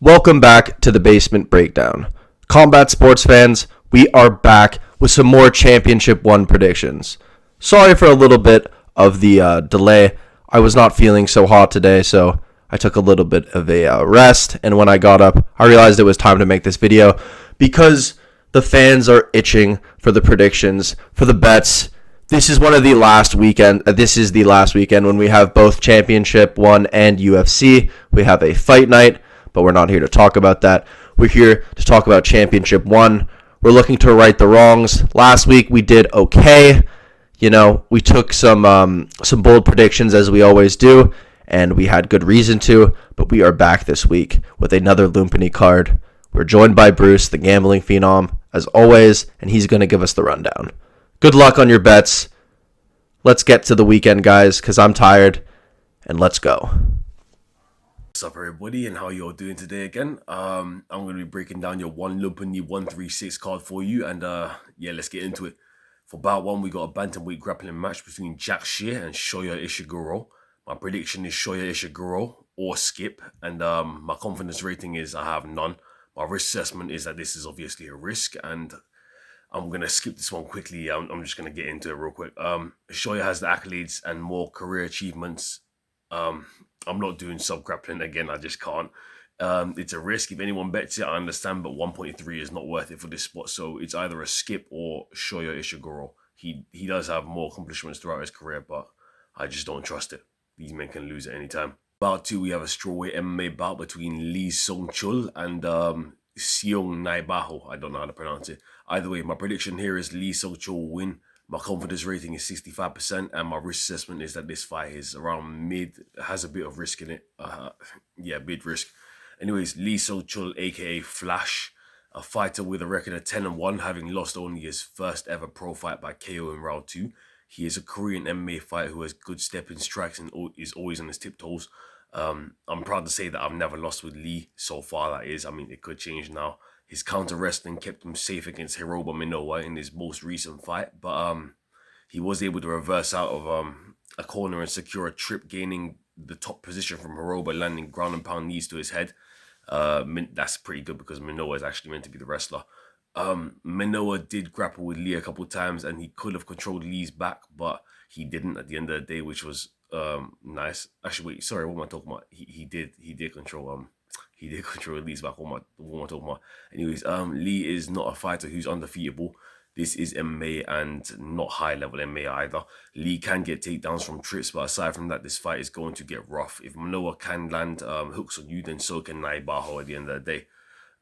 Welcome back to the Basement Breakdown. Combat sports fans, we are back with some more Championship 1 predictions. Sorry for a little bit of the delay. I was not feeling so hot today, so I took a little bit of a rest, and when I got up, I realized it was time to make this video because the fans are itching for the predictions, for the bets. This is the last weekend when we have both Championship 1 and UFC. We have a fight night, but we're not here to talk about that. We're here to talk about Championship 1. We're looking to right the wrongs. Last week we did okay. We took some bold predictions as we always do, and we had good reason to, but we are back this week with another Lumpinee card. We're joined by Bruce, the Gambling Phenom, as always, and he's going to give us the rundown. Good luck on your bets. Let's get to the weekend, guys, because I'm tired, and let's go. What's up, everybody, and how you all doing today again? I'm going to be breaking down your one Lumpinee 136 card for you, and let's get into it. For Bout 1, we got a Bantamweight grappling match between Jack Shear and Shoya Ishiguro. My prediction is Shoya Ishiguro or skip, and my confidence rating is I have none. My risk assessment is that this is obviously a risk, and I'm going to skip this one quickly. I'm just going to get into it real quick. Shoya has the accolades and more career achievements. I'm not doing sub-grappling again. I just can't. It's a risk. If anyone bets it, I understand, but 1.3 is not worth it for this spot. So it's either a skip or Shoya Ishiguro. He does have more accomplishments throughout his career, but I just don't trust it. These men can lose at any time. Bout 2, we have a strawweight MMA bout between Lee Song-chul and Seong Naibaho. I don't know how to pronounce it. Either way, my prediction here is Lee Song-chul will win. My confidence rating is 65%, and my risk assessment is that this fight is around mid, has a bit of risk in it. Mid risk. Anyways, Lee Song-chul, aka Flash, a fighter with a record of 10-1, having lost only his first ever pro fight by KO in round 2. He is a Korean MMA fighter who has good stepping strikes and is always on his tiptoes. I'm proud to say that I've never lost with Lee so far, that is. I mean, it could change now. His counter wrestling kept him safe against Hiroba Minowa in his most recent fight, but he was able to reverse out of a corner and secure a trip, gaining the top position from Hiroba, landing ground and pound knees to his head. That's pretty good because Minowa is actually meant to be the wrestler. Minowa did grapple with Lee a couple times, and he could have controlled Lee's back, but he didn't at the end of the day, which was nice. Actually, wait, sorry, what am I talking about? He did control Lee's back. What am I talking about? Anyways, Lee is not a fighter who's undefeatable. This is MMA and not high-level MMA either. Lee can get takedowns from trips, but aside from that, this fight is going to get rough. If Manoa can land hooks on you, then so can Naibaho at the end of the day.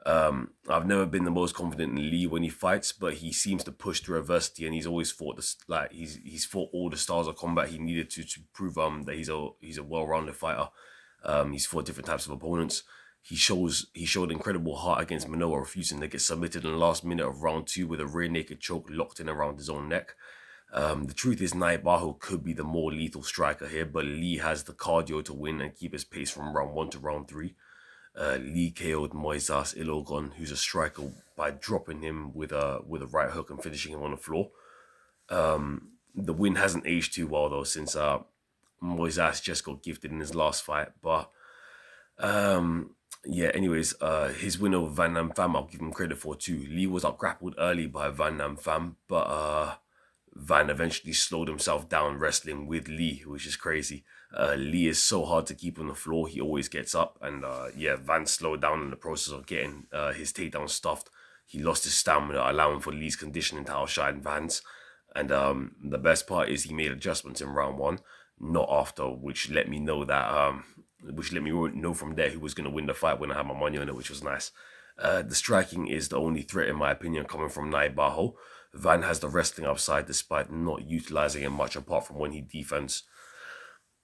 I've never been the most confident in Lee when he fights, but he seems to push through adversity, and he's always fought he's fought all the styles of combat he needed to prove that he's a well-rounded fighter. He's fought different types of opponents. He showed incredible heart against Manoa, refusing to get submitted in the last minute of round 2 with a rear naked choke locked in around his own neck. The truth is Naibaho could be the more lethal striker here, but Lee has the cardio to win and keep his pace from round 1 to round 3. Lee KO'd Moises Ilogon, who's a striker, by dropping him with a right hook and finishing him on the floor. The win hasn't aged too well though, since Moises just got gifted in his last fight, but anyways, his win over Van Nam Pham, I'll give him credit for too. Lee was out grappled early by Van Nam Pham, but Van eventually slowed himself down wrestling with Lee, which is crazy. Lee is so hard to keep on the floor. He always gets up, and Van slowed down in the process of getting his takedown stuffed. He lost his stamina, allowing for Lee's conditioning to outshine Van's. And the best part is he made adjustments in round 1, not after, which let me know from there who was going to win the fight when I had my money on it, which was nice. The striking is the only threat, in my opinion, coming from Naibaho. Van has the wrestling upside despite not utilizing it much, apart from when he defends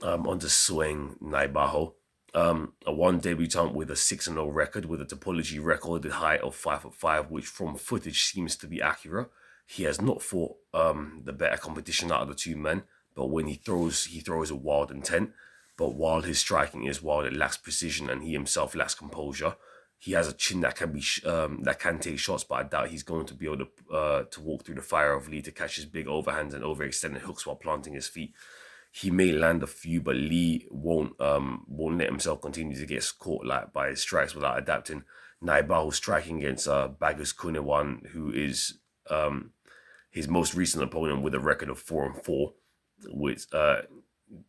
onto swing Naibaho. A one debutant with a 6-0 record with a topology recorded height of 5'5", which from footage seems to be accurate. He has not fought the better competition out of the two men, but when he throws with wild intent. But while his striking is wild, it lacks precision, and he himself lacks composure. He has a chin that can take shots, but I doubt he's going to be able to walk through the fire of Lee to catch his big overhands and overextended hooks while planting his feet. he may land a few, but Lee won't let himself continue to get caught like by his strikes without adapting. Naibaho striking against Bagus Kunewan, who is his most recent opponent with a record of 4-4, which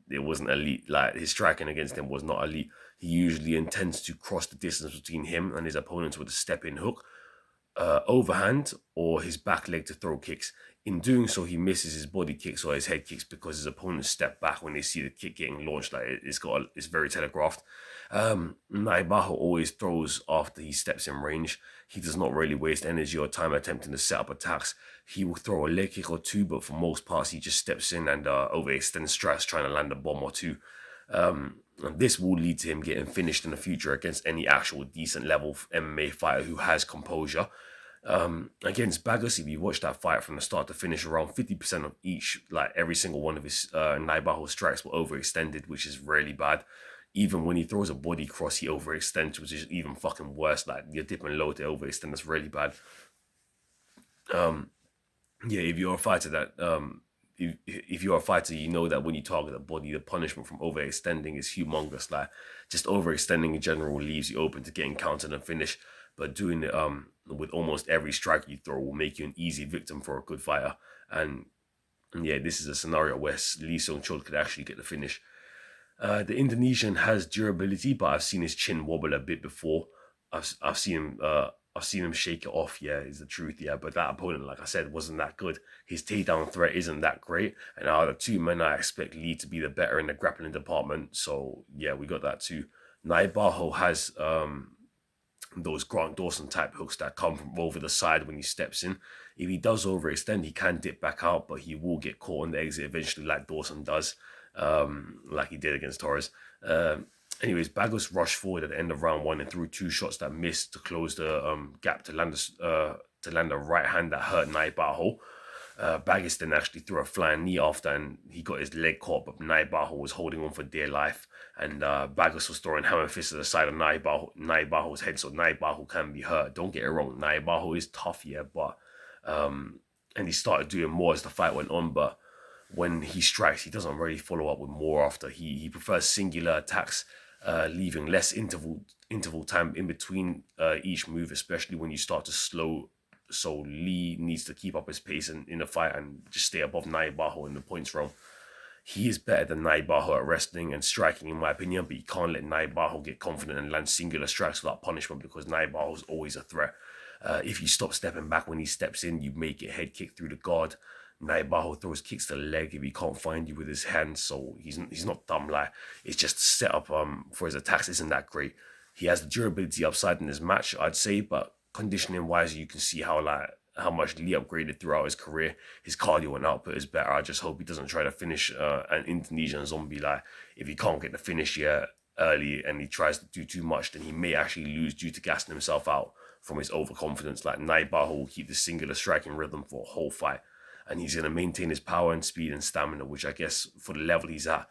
it wasn't elite. Like his striking against him was not elite. He usually intends to cross the distance between him and his opponents with a step-in hook, overhand, or his back leg to throw kicks. In doing so, he misses his body kicks or his head kicks because his opponents step back when they see the kick getting launched. Like it's very telegraphed. Naibaho always throws after he steps in range. He does not really waste energy or time attempting to set up attacks. He will throw a leg kick or two, but for most parts, he just steps in and overextends strikes, trying to land a bomb or two. And this will lead to him getting finished in the future against any actual decent level MMA fighter who has composure. Against Bagus, if you watch that fight from the start to finish, around 50% of each, like every single one of his Naibaho strikes were overextended, which is really bad. Even when he throws a body cross, he overextends, which is even fucking worse. Like you're dipping low to overextend, that's really bad. Yeah, if you're a fighter that if you're a fighter, you know that when you target a body, the punishment from overextending is humongous. Like just overextending in general leaves you open to getting countered and finished. But doing it with almost every strike you throw will make you an easy victim for a good fighter. And yeah, this is a scenario where Lee Seung-chul could actually get the finish. The Indonesian has durability, but I've seen his chin wobble a bit before. I've seen him shake it off. Yeah, is the truth. Yeah, but that opponent, like I said, wasn't that good. His takedown threat isn't that great. And out of the two men, I expect Lee to be the better in the grappling department. So yeah, we got that too. Naibaho has those Grant Dawson type hooks that come from over the side when he steps in. If he does overextend, he can dip back out, but he will get caught on the exit eventually, like Dawson does, like he did against Torres. Anyways, Bagus rushed forward at the end of round one and threw two shots that missed to close the gap to land a right hand that hurt Naibaho. Bagus then actually threw a flying knee after, and he got his leg caught, but Naibaho was holding on for dear life, and Bagus was throwing hammer fists at the side of Naibaho's head, so Naibaho can be hurt. Don't get it wrong, Naibaho is tough, yeah, but and he started doing more as the fight went on, but when he strikes, he doesn't really follow up with more after. He prefers singular attacks, leaving less interval time in between each move, especially when you start to slow. So Lee needs to keep up his pace in the fight and just stay above Naibaho in the points realm. He is better than Naibaho at wrestling and striking, in my opinion, but you can't let Naibaho get confident and land singular strikes without punishment because Naibaho is always a threat. If you stop stepping back when he steps in, you may get head kicked through the guard. Naibaho throws kicks to the leg if he can't find you with his hands, so he's not dumb. Like it's just the setup for his attacks isn't that great. He has the durability upside in his match, I'd say, but conditioning wise, you can see how much Lee upgraded throughout his career. His cardio and output is better. I just hope he doesn't try to finish an Indonesian zombie. Like if he can't get the finish yet early and he tries to do too much, then he may actually lose due to gassing himself out from his overconfidence. Like Naibaho will keep the singular striking rhythm for a whole fight, and he's going to maintain his power and speed and stamina, which I guess for the level he's at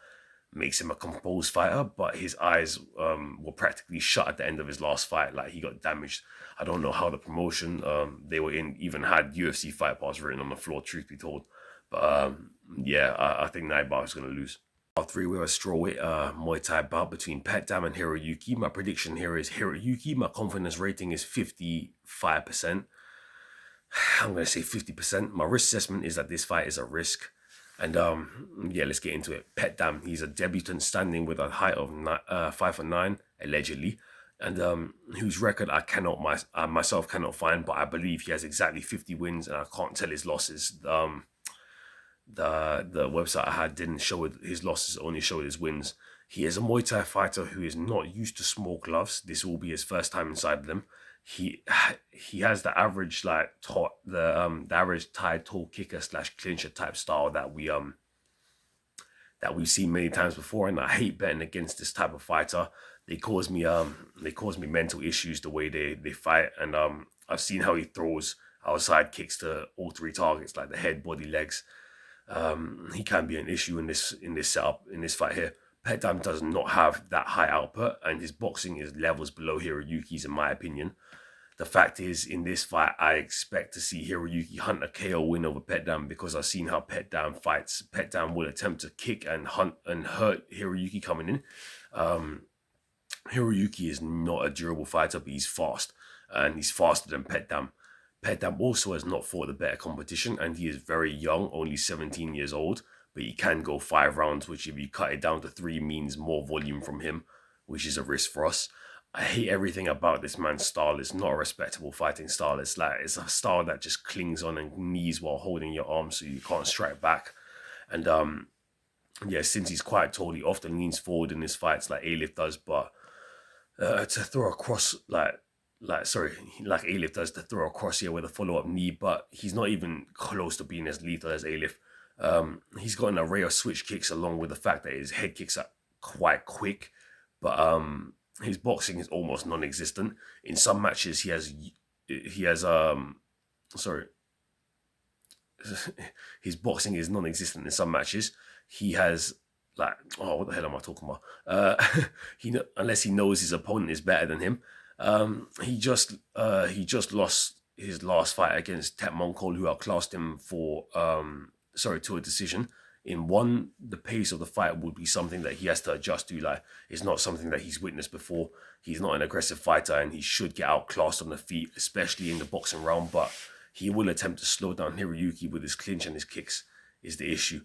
makes him a composed fighter, but his eyes were practically shut at the end of his last fight. Like he got damaged. I don't know how the promotion they were in even had UFC fight pass written on the floor, truth be told. But yeah, I think Naibaho is going to lose. Part 3, we have a strawweight Muay Thai bout between Petdam and Hiroyuki. My prediction here is Hiroyuki. My confidence rating is 55%. I'm going to say 50%. My risk assessment is that this fight is a risk. And yeah, let's get into it. Petdam, he's a debutant standing with a height of 5'9", allegedly, and whose record I myself cannot find, but I believe he has exactly 50 wins, and I can't tell his losses. The website I had didn't show his losses, only showed his wins. He is a Muay Thai fighter who is not used to small gloves. This will be his first time inside them. He has the average the average Thai tall kicker / clincher type style that we've seen many times before, and I hate betting against this type of fighter. They cause me mental issues the way they fight, and I've seen how he throws outside kicks to all three targets like the head, body, legs. He can be an issue in this setup in this fight here. Petdam does not have that high output, and his boxing is levels below Hiroyuki's in my opinion. The fact is, in this fight, I expect to see Hiroyuki hunt a KO win over Petdam because I've seen how Petdam fights. Petdam will attempt to kick and hunt and hurt Hiroyuki coming in. Hiroyuki is not a durable fighter, but he's fast, and he's faster than Petdam. Petdam also has not fought the better competition, and he is very young, only 17 years old, but he can go 5 rounds, which if you cut it down to 3 means more volume from him, which is a risk for us. I hate everything about this man's style. It's not a respectable fighting style. It's a style that just clings on and knees while holding your arm so you can't strike back. And yeah, since he's quite tall, he often leans forward in his fights like Alif does, but to throw a cross like Alif does, to throw a cross here with a follow-up knee, but he's not even close to being as lethal as Alif. He's got an array of switch kicks along with the fact that his head kicks are quite quick, but his boxing is almost non-existent. In some matches, his boxing is non-existent in some matches. He has what the hell am I talking about? Unless he knows his opponent is better than him. He just lost his last fight against Tet Mongkol, who outclassed him to a decision. In one, the pace of the fight would be something that he has to adjust to. Like, it's not something that he's witnessed before. He's not an aggressive fighter, and he should get outclassed on the feet, especially in the boxing round. But he will attempt to slow down Hiroyuki with his clinch and his kicks is the issue.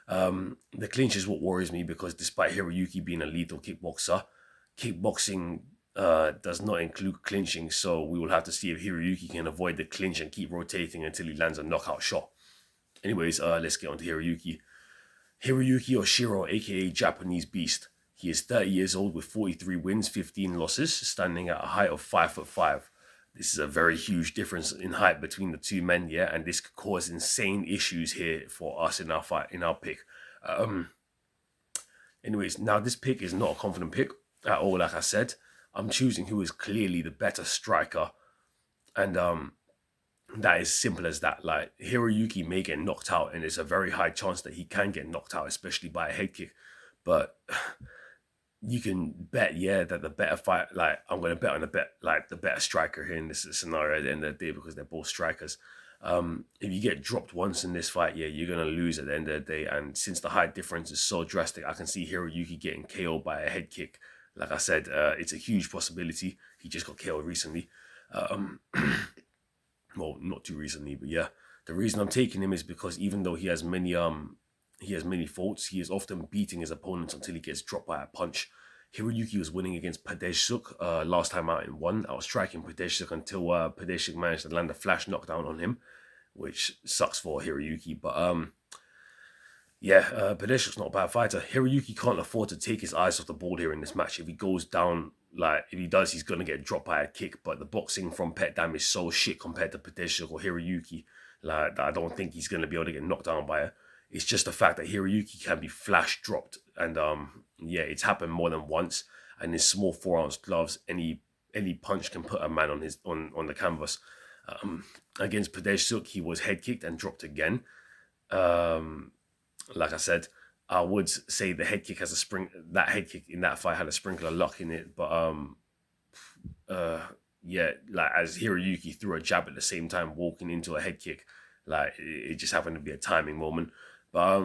The clinch is what worries me because despite Hiroyuki being a lethal kickboxer, kickboxing does not include clinching. So we will have to see if Hiroyuki can avoid the clinch and keep rotating until he lands a knockout shot. Anyways, let's get on to Hiroyuki. Hiroyuki Oshiro, aka Japanese Beast. He is 30 years old with 43 wins, 15 losses, standing at a height of 5'5". This is a very huge difference in height between the two men, yeah, and this could cause insane issues here for us in our fight, in our pick. Anyways, now this pick is not a confident pick at all. Like I said, I'm choosing who is clearly the better striker, and that is simple as that. Like, Hiroyuki may get knocked out, and there's a very high chance that he can get knocked out, especially by a head kick. But you can bet, that the better fight, like, I'm going to bet on the better striker here in this scenario at the end of the day because they're both strikers. If you get dropped once in this fight, you're going to lose at the end of the day. And since the height difference is so drastic, I can see Hiroyuki getting KO'd by a head kick. Like I said, it's a huge possibility. He just got KO'd recently. Well, not too recently, but yeah. The reason I'm taking him is because even though he has many faults, he is often beating his opponents until he gets dropped by a punch. Hiroyuki was winning against Padeshsuk last time out in 1. I was striking Padeshsuk until Padeshsuk managed to land a flash knockdown on him, which sucks for Hiroyuki. But Padeshsuk's not a bad fighter. Hiroyuki can't afford to take his eyes off the ball here in this match. If he goes down, if he does, he's going to get dropped by a kick. But the boxing from Petdam is so shit compared to Padeshsuk or Hiroyuki, that I don't think he's going to be able to get knocked down by it. It's just the fact that Hiroyuki can be flash dropped. And it's happened more than once. And in small 4-ounce gloves, any punch can put a man on the canvas. Against Padeshsuk, he was head kicked and dropped again. Like I said, I would say the head kick that head kick in that fight had a sprinkle of luck in it. But as Hiroyuki threw a jab at the same time walking into a head kick, it just happened to be a timing moment. But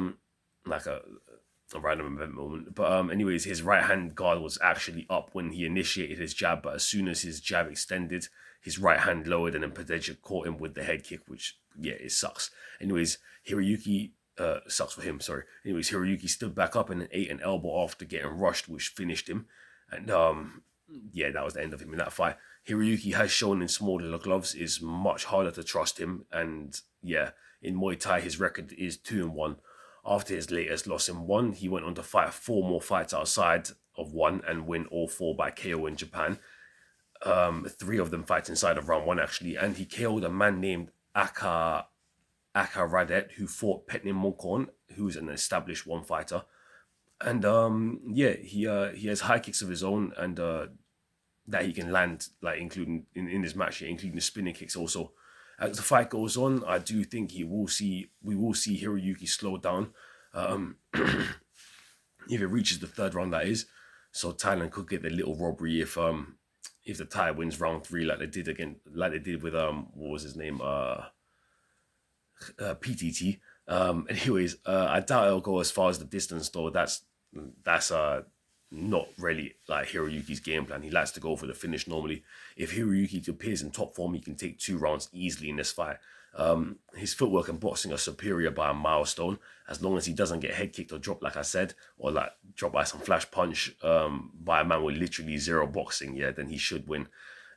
a random event moment. But anyways, his right hand guard was actually up when he initiated his jab, but as soon as his jab extended, his right hand lowered and then Padeshsuk caught him with the head kick, which it sucks. Anyways, Hiroyuki sucks for him, sorry. Anyways, Hiroyuki stood back up and then ate an elbow after getting rushed, which finished him. And that was the end of him in that fight. Hiroyuki has shown in small little gloves is much harder to trust him, and in Muay Thai his record is 2-1. After his latest loss in 1, he went on to fight 4 more fights outside of 1 and win all 4 by KO in Japan. 3 of them fights inside of round 1 actually, and he KO'd a man named Aka Radet, who fought Petnim Mongkon, who's an established 1 fighter. And he has high kicks of his own, and that he can land, including in this match, including the spinning kicks also. As the fight goes on, I do think we will see Hiroyuki slow down. If it reaches the 3rd round, that is. So Thailand could get a little robbery if if the Thai wins round 3 like they did with what was his name, PTT. Anyways, I doubt it'll go as far as the distance though. That's not really like Hiroyuki's game plan. He likes to go for the finish normally. If Hiroyuki appears in top form, he can take 2 rounds easily in this fight. His footwork and boxing are superior by a milestone. As long as he doesn't get head kicked or dropped, like I said, or like dropped by some flash punch by a man with literally zero boxing, yeah, then he should win.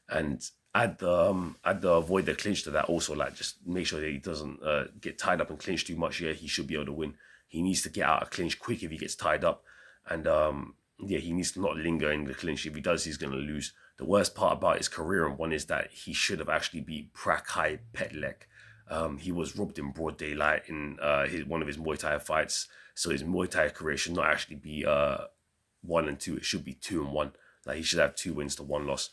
And add the avoid the clinch to that also, like just make sure that he doesn't get tied up and clinch too much. Yeah, he should be able to win. He needs to get out of clinch quick if he gets tied up, and yeah, he needs to not linger in the clinch. If he does, he's gonna lose. The worst part about his career and one is that he should have actually beat Prakai Petlek. He was robbed in broad daylight in one of his Muay Thai fights, so his Muay Thai career should not actually be 1 and 2. It should be 2 and 1. Like he should have 2 wins to 1 loss.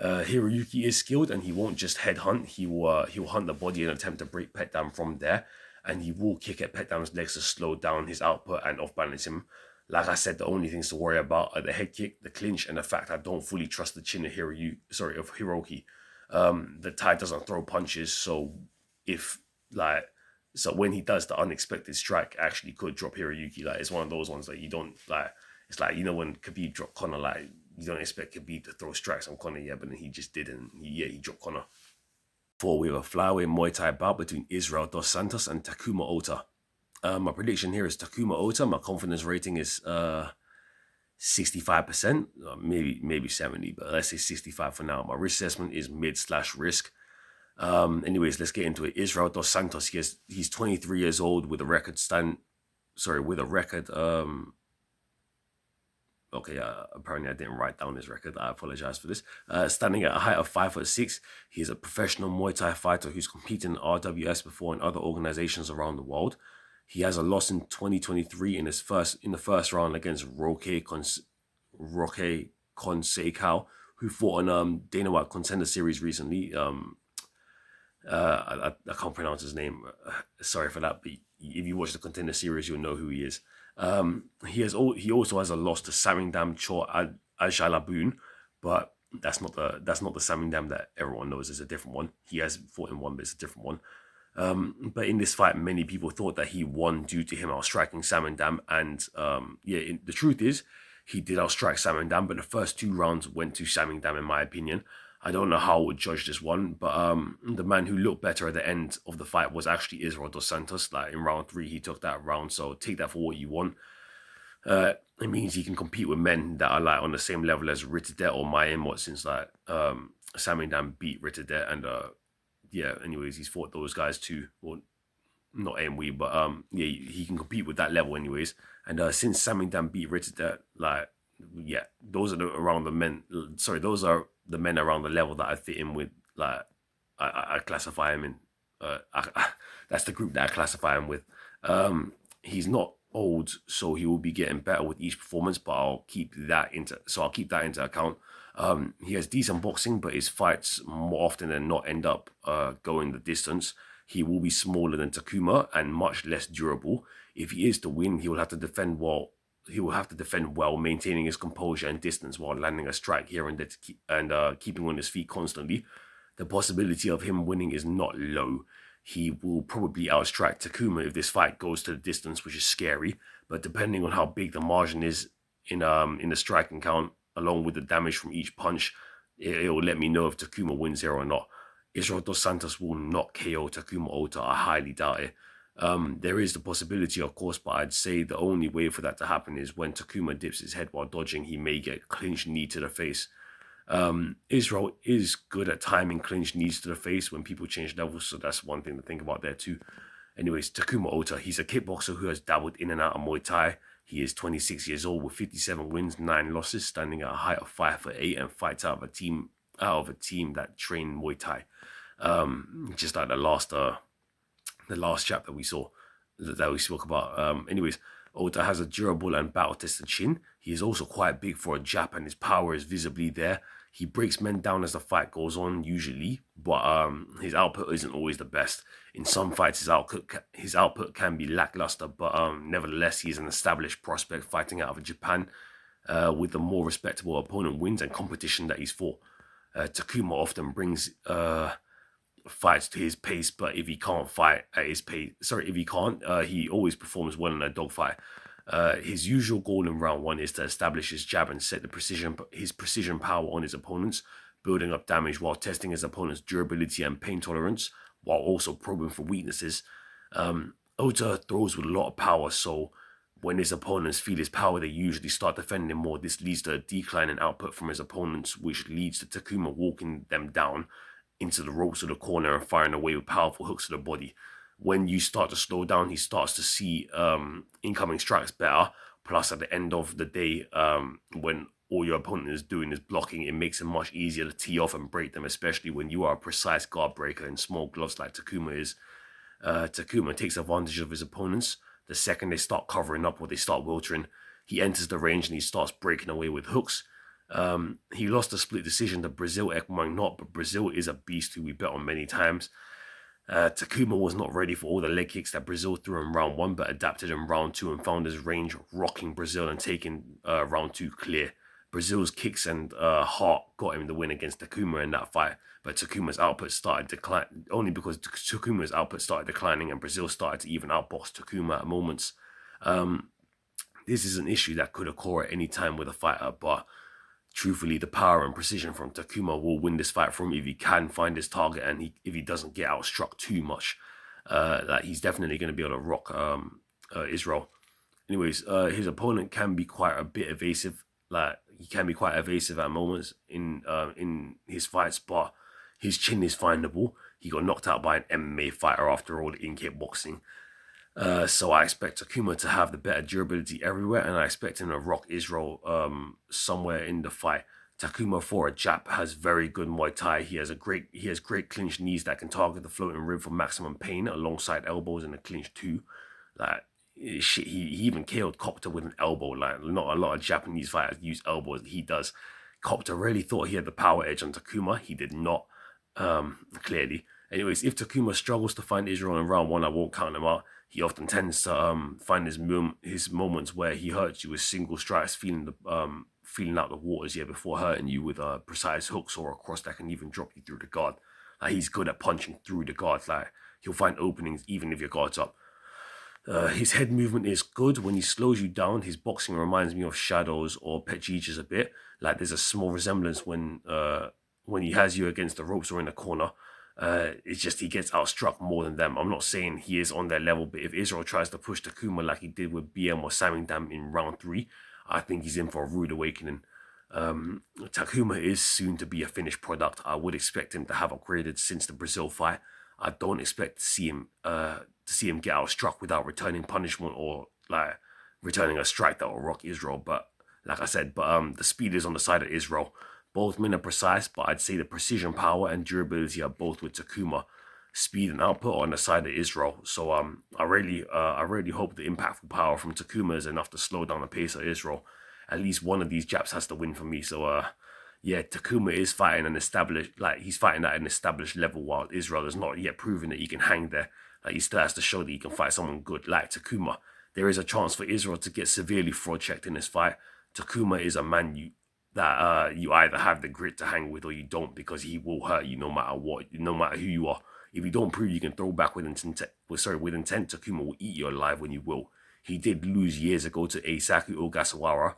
Hiroyuki is skilled and he won't just headhunt. He'll hunt the body and attempt to break Petdam from there, and he will kick at Petdam's legs to slow down his output and off balance him. Like I said, the only things to worry about are the head kick, the clinch, and the fact I don't fully trust the chin of Hiroki. The Thai doesn't throw punches, so when he does, the unexpected strike actually could drop Hiroyuki. Like it's one of those ones that you don't like. It's like, you know, when Khabib dropped Conor, like you don't expect Khabib to throw strikes on Conor, yeah, but then he just didn't. He dropped Conor. We have a flyweight Muay Thai bout between Israel Dos Santos and Takuma Ota. My prediction here is Takuma Ota. My confidence rating is 65%, maybe 70, but let's say 65 for now. My risk assessment is mid/risk. Anyways, let's get into it. Israel Dos Santos, he's 23 years old with a record apparently I didn't write down his record. I apologize for this. Standing at a height of 5'6", he is a professional Muay Thai fighter who's competed in RWS before in other organizations around the world. He has a loss in 2023 in the first round against Roque Conceição, who fought on Dana White Contender Series recently. I can't pronounce his name. Sorry for that. But if you watch the Contender Series, you'll know who he is. He also has a loss to Samingdam Chor Ajalabun, but that's not the Samingdam that everyone knows. It's a different one. He has fought in one, but it's a different one. But in this fight, many people thought that he won due to him outstriking Samingdam, and the truth is, he did outstrike Samingdam, but the first 2 rounds went to Samingdam, in my opinion. I don't know how I would judge this one, but the man who looked better at the end of the fight was actually Israel Dos Santos. Like in round 3, he took that round, so take that for what you want. It means he can compete with men that are like on the same level as Ritterdet or Mayemot, since like Samingdam beat Ritterdet, and anyways, he's fought those guys too. Well, not AMW, but he can compete with that level anyways. And since Samingdam beat Ritterdet, those are the men around the level that I fit in with. Like I classify him in. That's the group that I classify him with. He's not old, so he will be getting better with each performance, but I'll keep that into account. He has decent boxing, but his fights more often than not end up going the distance. He will be smaller than Takuma and much less durable. If he is to win, he will have to defend well. Maintaining his composure and distance while landing a strike here and there keeping on his feet constantly. The possibility of him winning is not low. He will probably outstrike Takuma if this fight goes to the distance, which is scary. But depending on how big the margin is in the striking count, along with the damage from each punch, it will let me know if Takuma wins here or not. Israel Dos Santos will not KO Takuma Ota. I highly doubt it. There is the possibility, of course, but I'd say the only way for that to happen is when Takuma dips his head while dodging. He may get a clinch knee to the face. Israel is good at timing clinch knees to the face when people change levels, so that's one thing to think about there too. Anyways, Takuma Ota, he's a kickboxer who has dabbled in and out of Muay Thai. He is 26 years old with 57 wins, 9 losses, standing at a height of 5'8", and fights out of a team that train Muay Thai. Just like the last chapter we saw that we spoke about. Anyways, Ota has a durable and battle-tested chin. He is also quite big for a Jap, and his power is visibly there. He breaks men down as the fight goes on, usually, but his output isn't always the best. In some fights, his output can be lackluster, but nevertheless, he's an established prospect fighting out of Japan with the more respectable opponent wins and competition that he's fought. Takuma often brings fights to his pace, but if he can't fight at his pace, if he can't, he always performs well in a dogfight. His usual goal in round one is to establish his jab and set his precision power on his opponents, building up damage while testing his opponent's durability and pain tolerance, while also probing for weaknesses. Ota throws with a lot of power, so when his opponents feel his power, they usually start defending more. This leads to a decline in output from his opponents, which leads to Takuma walking them down into the ropes of the corner and firing away with powerful hooks to the body. When you start to slow down, he starts to see incoming strikes better. Plus, at the end of the day, when all your opponent is doing is blocking, it makes it much easier to tee off and break them, especially when you are a precise guard breaker in small gloves like Takuma is. Takuma takes advantage of his opponents. The second they start covering up or they start wiltering, he enters the range and he starts breaking away with hooks. He lost a split decision to Brazil Ekmang, but Brazil is a beast who we bet on many times. Takuma was not ready for all the leg kicks that Brazil threw in round one, but adapted in round two and found his range, rocking Brazil and taking round two clear. Brazil's kicks and heart got him the win against Takuma in that fight, but Takuma's output started declining only because Takuma's output started declining and Brazil started to even outbox Takuma at moments. This is an issue that could occur at any time with a fighter, but truthfully, the power and precision from Takuma will win this fight from him if he can find his target and if he doesn't get outstruck too much. That he's definitely going to be able to rock Israel. Anyways, his opponent can be quite a bit evasive. He can be quite evasive at moments in his fights, but his chin is findable. He got knocked out by an MMA fighter after all in kickboxing. So I expect Takuma to have the better durability everywhere, and I expect him to rock Israel somewhere in the fight. Takuma, for a Jap, has very good Muay Thai. He has great clinch knees that can target the floating rib for maximum pain, alongside elbows in the clinch too. He even KO'd Copter with an elbow. Like, not a lot of Japanese fighters use elbows. He does. Copter really thought he had the power edge on Takuma. He did not, clearly. Anyways, if Takuma struggles to find Israel in round one, I won't count him out. He often tends to find his moments where he hurts you with single strikes, feeling out the waters before hurting you with precise hooks or a cross that can even drop you through the guard. He's good at punching through the guard. He'll find openings even if your guard's up. His head movement is good. When he slows you down, his boxing reminds me of Shadows or Petjich's a bit. There's a small resemblance when he has you against the ropes or in the corner. It's just he gets outstruck more than them. I'm not saying he is on their level, but if Israel tries to push Takuma like he did with BM or Samingdam in round 3, I think he's in for a rude awakening. Takuma is soon to be a finished product. I would expect him to have upgraded since the Brazil fight. I don't expect to see him get outstruck without returning punishment or returning a strike that will rock Israel. But like I said, the speed is on the side of Israel. Both men are precise, but I'd say the precision, power, and durability are both with Takuma. Speed and output are on the side of Israel. So I really hope the impactful power from Takuma is enough to slow down the pace of Israel. At least one of these Japs has to win for me. So Takuma is fighting he's fighting at an established level, while Israel has not yet proven that he can hang there. He still has to show that he can fight someone good like Takuma. There is a chance for Israel to get severely fraud checked in this fight. Takuma is a man you either have the grit to hang with or you don't, because he will hurt you no matter what, no matter who you are. If you don't prove you can throw back with intent, Takuma will eat you alive when you will. He did lose years ago to Eisaku Ogasawara,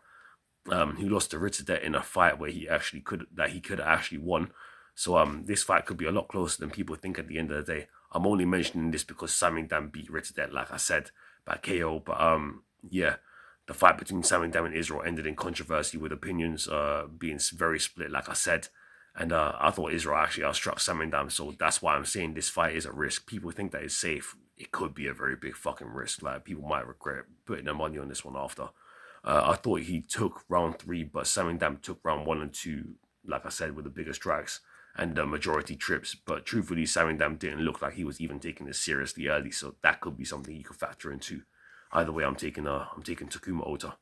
who lost to Ritsudet in a fight where he could have actually won. So this fight could be a lot closer than people think at the end of the day. I'm only mentioning this because Samingdam beat Ritsudet, like I said, by KO. But the fight between Samingdam and Israel ended in controversy, with opinions being very split, like I said. And I thought Israel actually outstruck Samingdam, so that's why I'm saying this fight is a risk. People think that it's safe. It could be a very big fucking risk. People might regret putting their money on this one after. I thought he took round 3, but Samingdam took round 1 and 2, like I said, with the bigger strikes and the majority trips. But truthfully, Samingdam didn't look like he was even taking this seriously early, so that could be something you could factor into. Either way, I'm taking Takuma Ota.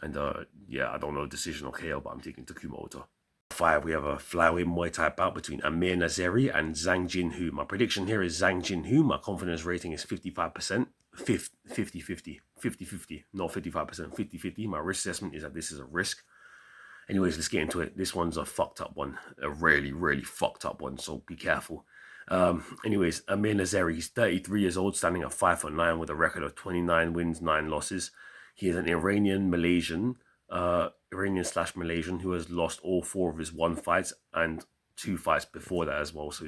And I don't know decision or KO, but I'm taking Takuma Ota. 5, we have a flyweight Muay Thai bout between Amir Nazeri and Zhang Jinhu. My prediction here is Zhang Jinhu. My confidence rating is 55%. 50-50, not 55%, 50-50. My risk assessment is that this is a risk. Anyways, let's get into it. This one's a fucked up one, a really, really fucked up one. So be careful. Anyways, Amir Nazeri, he's 33 years old, standing at 5'9" with a record of 29 wins, 9 losses. He is an Iranian/Malaysian who has lost all 4 of his 1 fights and 2 fights before that as well. So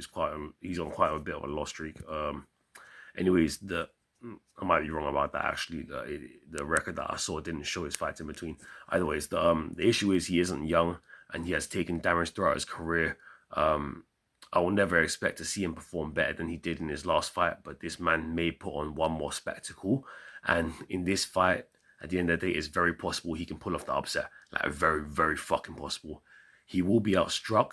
he's on quite a bit of a loss streak. Anyways, I might be wrong about that actually. The record that I saw didn't show his fights in between. Either ways, the issue is he isn't young and he has taken damage throughout his career. I will never expect to see him perform better than he did in his last fight, but this man may put on one more spectacle. And in this fight, at the end of the day, it's very possible he can pull off the upset. Like, very, very fucking possible. He will be outstruck,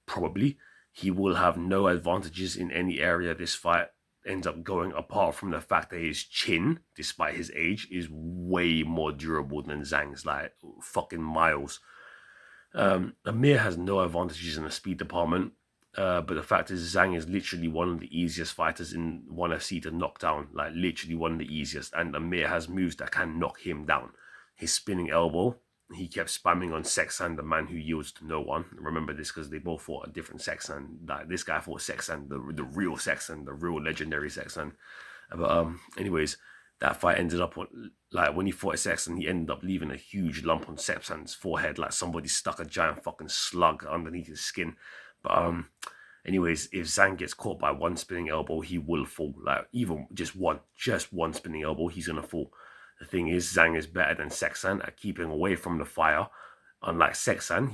probably. He will have no advantages in any area this fight ends up going, apart from the fact that his chin, despite his age, is way more durable than Zhang's, like fucking miles. Amir has no advantages in the speed department, but the fact is Zhang is literally one of the easiest fighters in 1FC to knock down, like literally one of the easiest, and Amir has moves that can knock him down. His spinning elbow, he kept spamming on Sexan, the man who yields to no one. Remember this because they both fought a different Sexan. Like, this guy fought Sexan, the real Sexan, the real legendary Sexan. But anyways, that fight ended up like when he fought Sexan, he ended up leaving a huge lump on Sexan's forehead, like somebody stuck a giant fucking slug underneath his skin. But anyways, if Zhang gets caught by one spinning elbow, he will fall. Like, even just one spinning elbow, he's gonna fall. The thing is, Zhang is better than Sexan at keeping away from the fire. Unlike Sexan,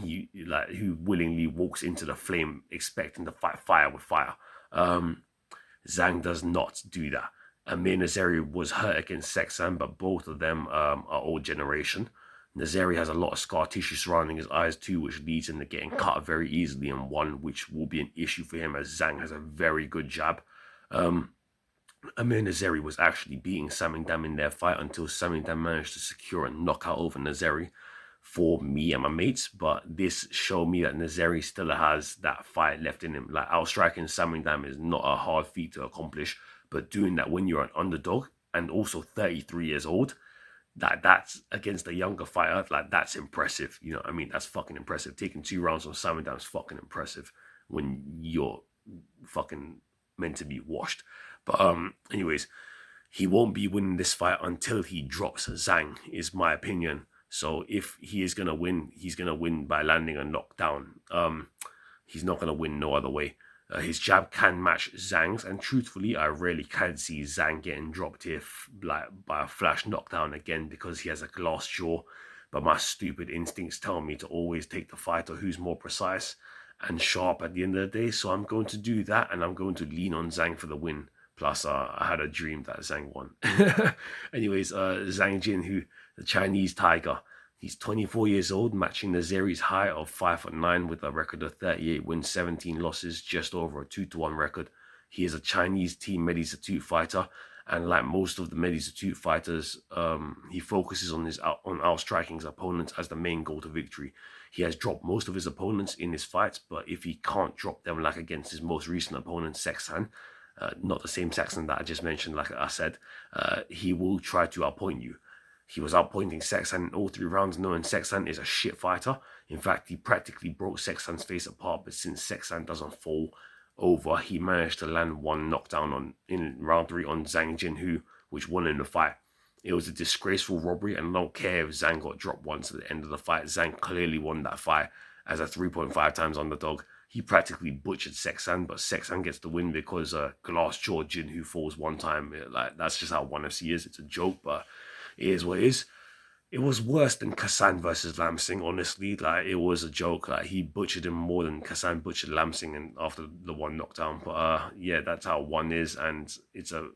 who willingly walks into the flame expecting to fight fire with fire. Zhang does not do that. Amir Nazeri was hurt against Sexan, but both of them are old generation. Nazeri has a lot of scar tissue surrounding his eyes too, which leads him to getting cut very easily, and one which will be an issue for him as Zhang has a very good jab. Amir Nazeri was actually beating Samingdam in their fight until Samingdam managed to secure a knockout over Nazeri for me and my mates, but this showed me that Nazeri still has that fight left in him. Like, outstriking Samingdam is not a hard feat to accomplish, but doing that when you're an underdog and also 33 years old, that's against a younger fighter, like, that's impressive. You know what I mean? That's fucking impressive. Taking 2 rounds on Samingdam is fucking impressive when you're fucking meant to be washed. But anyways, he won't be winning this fight until he drops Zhang, is my opinion. So if he is gonna win, he's gonna win by landing a knockdown. He's not gonna win no other way. His jab can match Zhang's, and truthfully, I really can see Zhang getting dropped here like by a flash knockdown again because he has a glass jaw. But my stupid instincts tell me to always take the fighter who's more precise and sharp at the end of the day. So I'm going to do that, and I'm going to lean on Zhang for the win. Plus, I had a dream that Zhang won. Anyways, Zhang Jin, the Chinese tiger, he's 24 years old, matching Nazeri's height of 5'9" with a record of 38 wins, 17 losses, just over a 2-1 record. He is a Chinese team Medisatute fighter, and like most of the Medisatute fighters, he focuses on outstriking his opponents as the main goal to victory. He has dropped most of his opponents in his fights, but if he can't drop them, like against his most recent opponent, Sexan, not the same Sexan that I just mentioned, like I said, he will try to outpoint you. He was outpointing Sexan in all 3 rounds, knowing Sexan is a shit fighter. In fact, he practically broke Sexan's face apart, but since Sexan doesn't fall over, he managed to land one knockdown in round 3 on Zhang Jinhu, which won in the fight. It was a disgraceful robbery, and I don't care if Zhang got dropped once at the end of the fight. Zhang clearly won that fight as a 3.5 times underdog. He practically butchered Sexan, but Sexan gets the win because glass jaw Jinhu falls one time. That's just how 1FC is. It's a joke, but it is what it is. It was worse than Kasan versus Lamsing, honestly. Like, it was a joke. Like, he butchered him more than Kasan butchered Lamsing and after the one knockdown. But yeah, that's how one is, and it's a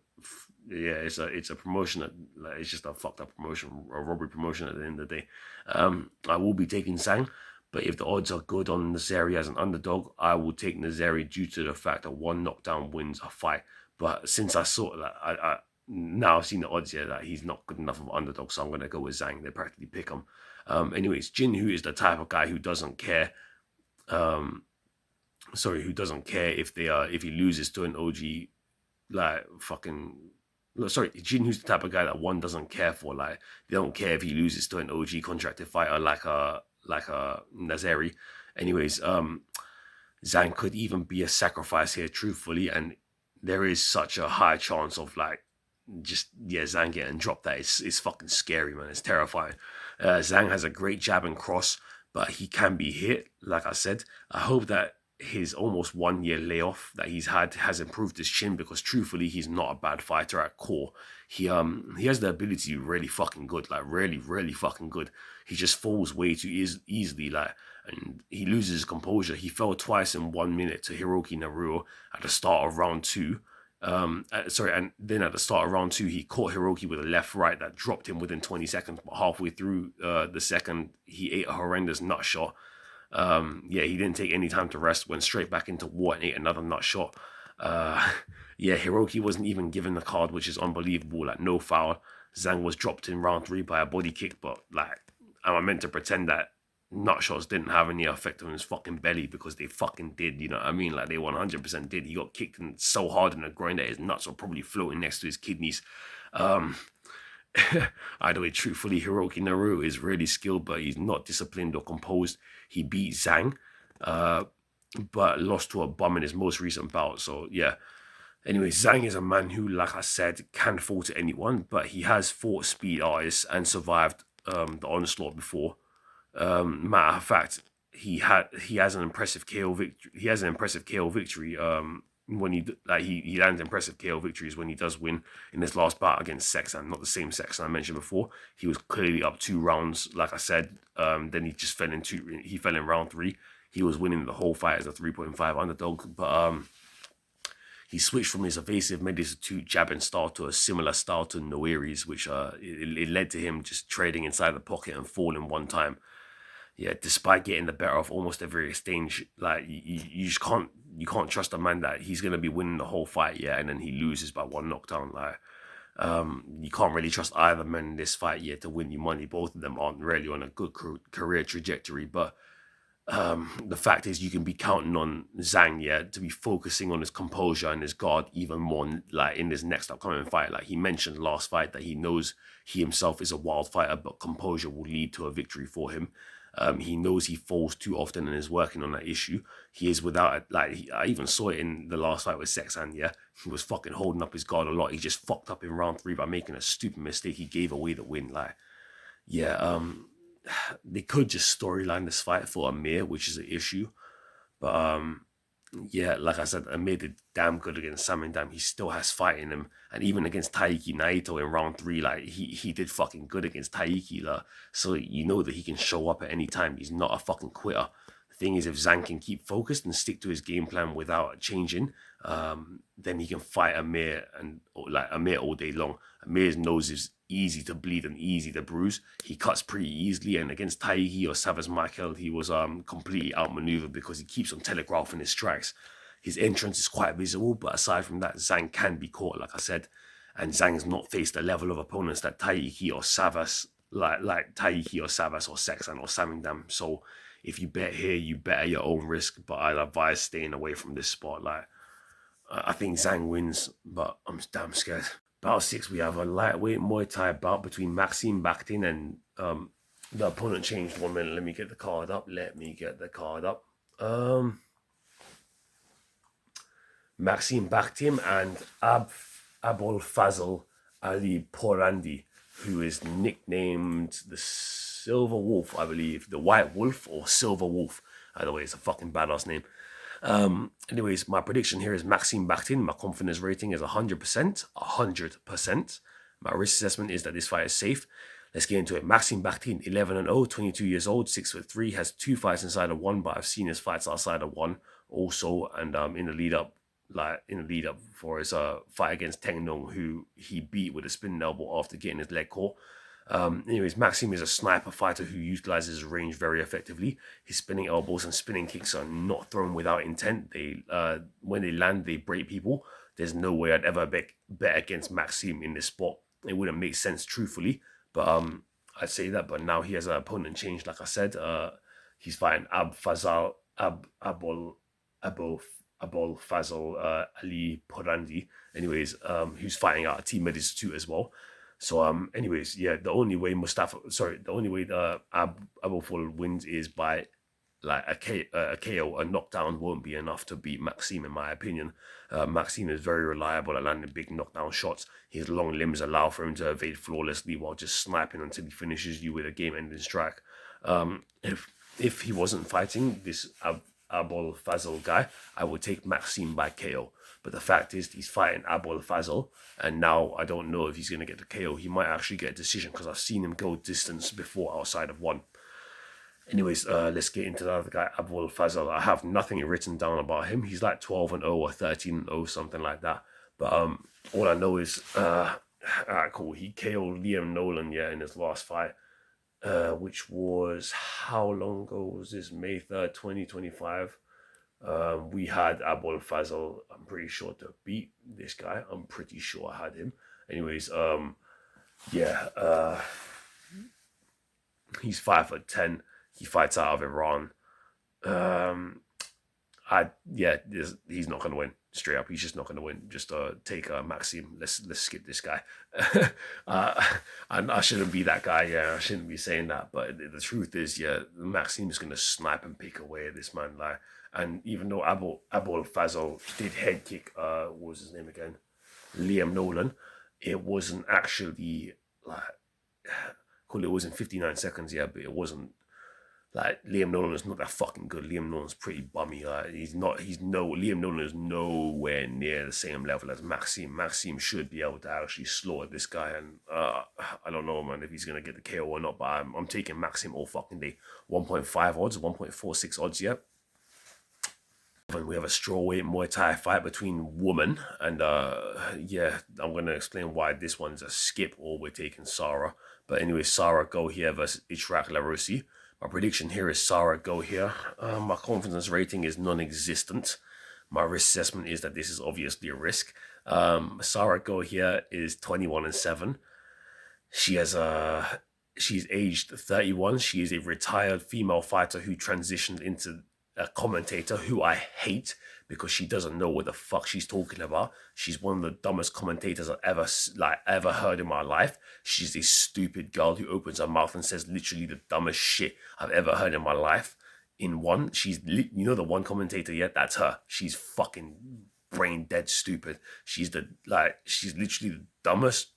promotion that, like, it's just a fucked up promotion, a robbery promotion at the end of the day. I will be taking Zhang, but if the odds are good on Nazeri as an underdog, I will take Nazeri due to the fact that one knockdown wins a fight. But since I saw that, now I've seen the odds here that he's not good enough of an underdog, so I'm going to go with Zhang. They practically pick him. Anyways, Jinhu is the type of guy who doesn't care. Who doesn't care if he loses to an OG, like fucking. Jinhu's the type of guy that one doesn't care for. Like, they don't care if he loses to an OG contracted fighter like like Nazeri. Anyways, Zhang could even be a sacrifice here, truthfully, and there is such a high chance of like Zhang getting dropped that it's fucking scary, man. It's terrifying. Zhang has a great jab and cross, but he can be hit. Like I said, I hope that his almost 1 year layoff that he's had has improved his chin, because truthfully, he's not a bad fighter at core. He has the ability to be really fucking good, like really fucking good. He just falls way too easily, like, and he loses his composure. He fell twice in 1 minute to Hiroki Naruo at the start of round two. And then at the start of round two, he caught Hiroki with a left right that dropped him within 20 seconds. But halfway through the second, he ate a horrendous nut shot. He didn't take any time to rest, went straight back into war and ate another nut shot. Hiroki wasn't even given the card, which is unbelievable. Like, no foul. Zhang was dropped in round three by a body kick, but like, am I meant to pretend that nut shots didn't have any effect on his fucking belly? Because they fucking did, you know what I mean? Like, they 100% did. He got kicked in so hard in the groin that his nuts were probably floating next to his kidneys. Either way, truthfully, Hiroki Naruo is really skilled, but he's not disciplined or composed. He beat Zhang, but lost to a bum in his most recent bout. So yeah. Anyway, Zhang is a man who, like I said, can fall to anyone, but he has fought speed artists and survived the onslaught before. Matter of fact, he has an impressive KO victory. He has an impressive KO victory. When he lands impressive KO victories when he does win in his last bout against Sexan, not the same Sexan I mentioned before. He was clearly up 2 rounds, like I said. Then he just fell in round 3. He was winning the whole fight as a 3.5 underdog, but he switched from his evasive mid-institute jabbing style to a similar style to Noiri's, which it led to him just trading inside the pocket and falling one time. Yeah, despite getting the better of almost every exchange, like you just can't trust a man that he's gonna be winning the whole fight, yeah, and then he loses by 1 knockdown. Like, you can't really trust either man in this fight, yeah, to win you money. Both of them aren't really on a good career trajectory, but the fact is, you can be counting on Zhang, yeah, to be focusing on his composure and his guard even more, like in this next upcoming fight. Like he mentioned last fight that he knows he himself is a wild fighter, but composure will lead to a victory for him. He knows he falls too often and is working on that issue. He is without I even saw it in the last fight with Sexan, yeah. He was fucking holding up his guard a lot. He just fucked up in round 3 by making a stupid mistake. He gave away the win. Like, yeah, they could just storyline this fight for Amir, which is an issue. But yeah, like I said, Amir did damn good against Samindam. He still has fight in him. And even against Taiki Naito in round 3, like he did fucking good against Taiki. Like, so you know that he can show up at any time. He's not a fucking quitter. The thing is, if Zhang can keep focused and stick to his game plan without changing, then he can fight Amir Amir all day long. Amir's nose is easy to bleed and easy to bruise. He cuts pretty easily, and against Taiji or Savas Michael, he was completely outmaneuvered because he keeps on telegraphing his strikes. His entrance is quite visible, but aside from that, Zhang can be caught, like I said, and Zhang's not faced a level of opponents that Taiji or Savas, like Taiji or Savas or Sexan or Samindam. So if you bet here, you bet at your own risk, but I'd advise staying away from this spot. Like, I think Zhang wins, but I'm damn scared. Bout 6, we have a lightweight Muay Thai bout between Maksim Bakhtin and the opponent changed 1 minute. Let me get the card up. Maksim Bakhtin and Abul Fazl Ali Porandi, who is nicknamed the Silver Wolf, I believe. The White Wolf or Silver Wolf. Either way, it's a fucking badass name. Anyways, my prediction here is Maksim Bakhtin. My confidence rating is 100%. 100%. My risk assessment is that this fight is safe. Let's get into it. Maksim Bakhtin, 11-0, 22 years old, 6'3", has 2 fights inside of 1, but I've seen his fights outside of 1 also. And in the lead up for his fight against Teng Nong, who he beat with a spinning elbow after getting his leg caught. Anyways, Maksim is a sniper fighter who utilizes his range very effectively. His spinning elbows and spinning kicks are not thrown without intent. They when they land, they break people. There's no way I'd ever bet against Maksim in this spot. It wouldn't make sense, truthfully. But I'd say that. But now he has an opponent change. Like I said, he's fighting Abul Fazl Ali Porandi. Anyways, who's fighting out a team Institute as well. So anyways, yeah, the only way Aboful wins is by like a KO, a knockdown won't be enough to beat Maksim, in my opinion. Maksim is very reliable at landing big knockdown shots. His long limbs allow for him to evade flawlessly while just sniping until he finishes you with a game-ending strike. If he wasn't fighting this Abol Fazl guy, I would take Maksim by KO. But the fact is, he's fighting Abol Fazl, and now I don't know if he's going to get the KO. He might actually get a decision because I've seen him go distance before outside of one. Anyways, let's get into the other guy, Abol Fazl. I have nothing written down about him. He's like 12-0 or 13-0, something like that. But all I know is, cool. He KO'd Liam Nolan, in his last fight, which was, how long ago was this? May 3rd, 2025. We had Abol Fazl, I'm pretty sure, to beat this guy. I'm pretty sure I had him. Anyways, he's 5'10". He fights out of Iran. He's not gonna win. Straight up, he's just not gonna win. Just take Maksim. Let's skip this guy. And I shouldn't be that guy. Yeah, I shouldn't be saying that. But the truth is, Maksim is gonna snipe and pick away at this man. Like, and even though Abol Fazl did head kick, what was his name again? Liam Nolan. It wasn't actually like, cool. It was in 59 seconds. Yeah, but it wasn't. Like, Liam Nolan is not that fucking good. Liam Nolan's pretty bummy. Like, Liam Nolan is nowhere near the same level as Maksim. Maksim should be able to actually slaughter this guy, and I don't know, man, if he's gonna get the KO or not. But I'm taking Maksim all fucking day. 1.5 odds, 1.46 odds. Yep. And we have a strawweight Muay Thai fight between women, and I'm gonna explain why this one's a skip or we're taking Sarah. But anyway, Sarah go here versus Ishrak Larousi. My prediction here is Sarah go here. My confidence rating is non-existent. My risk assessment is that this is obviously a risk. Sarah go here is 21-7. She's aged 31. She is a retired female fighter who transitioned into a commentator, who I hate because she doesn't know what the fuck she's talking about. She's one of the dumbest commentators I've ever heard in my life. She's a stupid girl who opens her mouth and says literally the dumbest shit I've ever heard in my life. In one, the one commentator, that's her. She's fucking brain dead stupid. She's literally the dumbest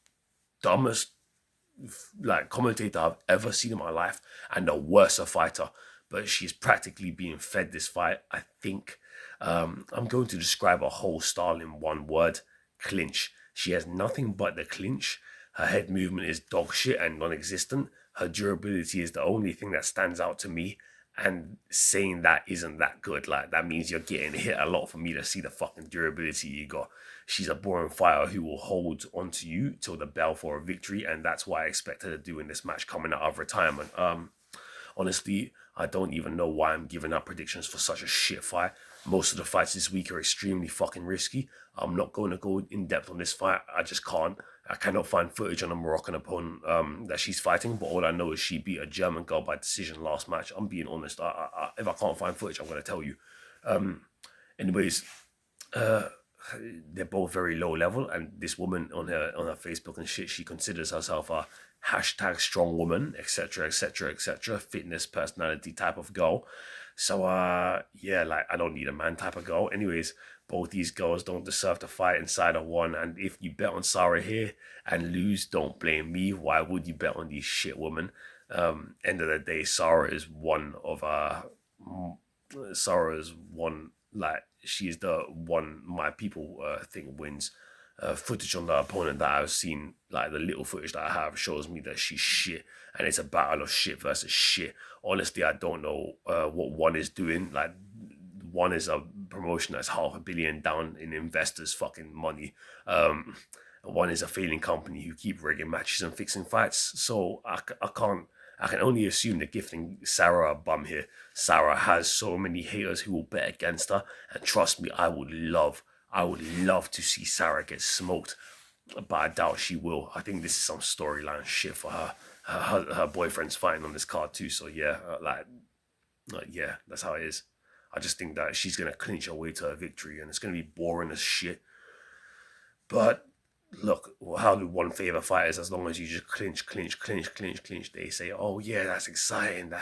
commentator I've ever seen in my life, and the worst fighter. But she's practically being fed this fight, I think. I'm going to describe her whole style in one word: clinch. She has nothing but the clinch. Her head movement is dog shit and non-existent. Her durability is the only thing that stands out to me. And saying that isn't that good. Like, that means you're getting hit a lot for me to see the fucking durability you got. She's a boring fighter who will hold onto you till the bell for a victory, and that's what I expect her to do in this match coming out of retirement. Honestly, I don't even know why I'm giving out predictions for such a shit fight. Most of the fights this week are extremely fucking risky. I'm not going to go in depth on this fight. I just can't. I cannot find footage on a Moroccan opponent that she's fighting, but all I know is she beat a German girl by decision last match. I'm being honest. If I can't find footage, I'm going to tell you. Anyways, they're both very low level, and this woman on her Facebook and shit, she considers herself a hashtag strong woman, etc., etc., etc., fitness personality type of girl. So I don't need a man type of girl. Anyways, both these girls don't deserve to fight inside of one, and if you bet on Sarah here and lose, don't blame me. Why would you bet on these shit women? End of the day, Sarah is one, she's the one my people think wins. Footage on the opponent that I've seen, like the little footage that I have, shows me that she's shit, and it's a battle of shit versus shit. Honestly, I don't know what one is doing. Like, one is a promotion that's $500 million down in investors' fucking money. One is a failing company who keep rigging matches and fixing fights. So I can only assume they're gifting Sarah a bum here. Sarah has so many haters who will bet against her, and trust me, I would love to see Sarah get smoked, but I doubt she will. I think this is some storyline shit for her. Her boyfriend's fighting on this card too, so that's how it is. I just think that she's gonna clinch her way to a victory, and it's gonna be boring as shit. But look, how do one favor fighters as long as you just clinch? They say, oh yeah, that's exciting.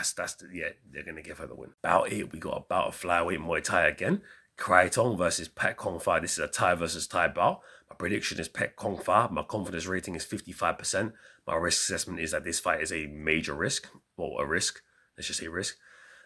Yeah, they're gonna give her the win. Bout 8, we got a bout of flyweight Muay Thai again. Kraitong versus Pet Kong Fa. This is a Thai versus Thai bout. My prediction is Pet Kong Fa. My confidence rating is 55%. My risk assessment is that this fight is a major risk, or a risk. Let's just say risk.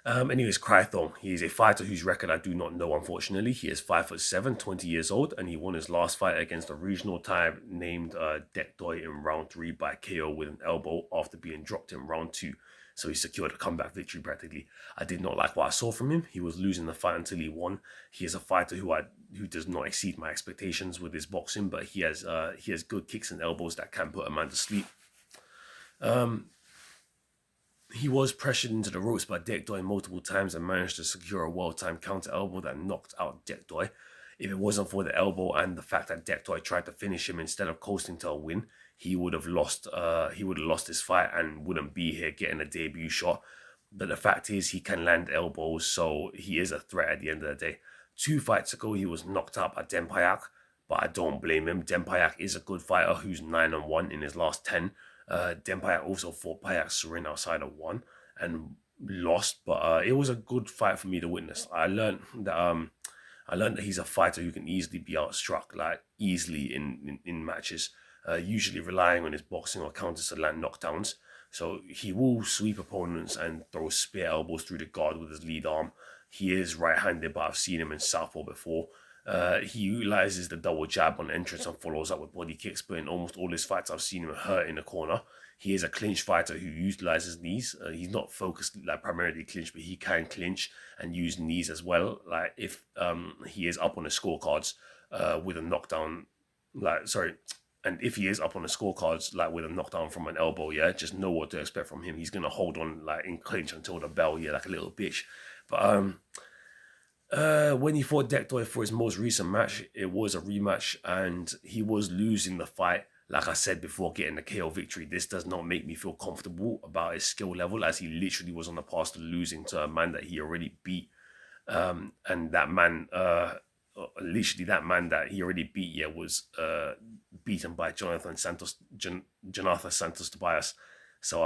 Anyways, Kraithong, he's a fighter whose record I do not know, unfortunately. He is 5'7", 20 years old, and he won his last fight against a regional Thai named Dek Doi in round 3 by KO with an elbow after being dropped in round 2. So he secured a comeback victory practically. I did not like what I saw from him. He was losing the fight until he won. He is a fighter who does not exceed my expectations with his boxing, but he has good kicks and elbows that can put a man to sleep. He was pressured into the ropes by Dek Doi multiple times and managed to secure a well-timed counter elbow that knocked out Dek Doi. If it wasn't for the elbow and the fact that Dek Doi tried to finish him instead of coasting to a win, he would have lost. He would have lost his fight and wouldn't be here getting a debut shot. But the fact is, he can land elbows, so he is a threat at the end of the day. 2 fights ago, he was knocked out by Dempayak, but I don't blame him. Dempayak is a good fighter who's 9-1 in his last 10. Dempayak also fought Payak Surin outside of 1 and lost, but it was a good fight for me to witness. I learned that he's a fighter who can easily be outstruck, like easily in matches, usually relying on his boxing or counters to land knockdowns. So he will sweep opponents and throw spear elbows through the guard with his lead arm. He is right-handed, but I've seen him in southpaw before. He utilizes the double jab on entrance and follows up with body kicks, but in almost all his fights, I've seen him hurt in the corner. He is a clinch fighter who utilizes knees. He's not focused like primarily clinch, but he can clinch and use knees as well. Like if he is up on the scorecards with a knockdown, and if he is up on the scorecards like with a knockdown from an elbow, yeah, just know what to expect from him. He's gonna hold on like in clinch until the bell, yeah, like a little bitch. But when he fought Dek Doi for his most recent match, it was a rematch and he was losing the fight. Like I said before, getting the KO victory, this does not make me feel comfortable about his skill level, as he literally was on the path to losing to a man that he already beat. And that man, literally that man that he already beat, yeah, was beaten by Jonathan Santos Tobias. So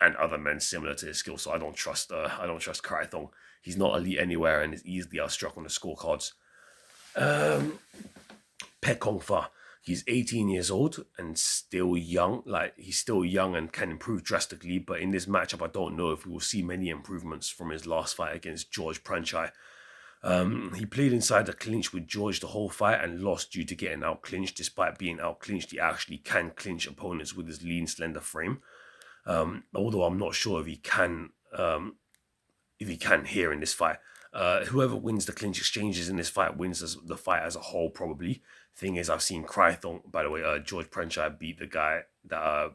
and other men similar to his skill. So I don't trust Kraithong. He's not elite anywhere and is easily outstruck on the scorecards. Pet Kong Fa. He's 18 years old and still young. Like, he's still young and can improve drastically. But in this matchup, I don't know if we will see many improvements from his last fight against George Pranchai. He played inside the clinch with George the whole fight and lost due to getting out clinched. Despite being out clinched, he actually can clinch opponents with his lean, slender frame. Although I'm not sure if he can here in this fight. Whoever wins the clinch exchanges in this fight wins the fight as a whole, probably. Thing is, I've seen Kraithong, by the way, George Pranchai beat the guy that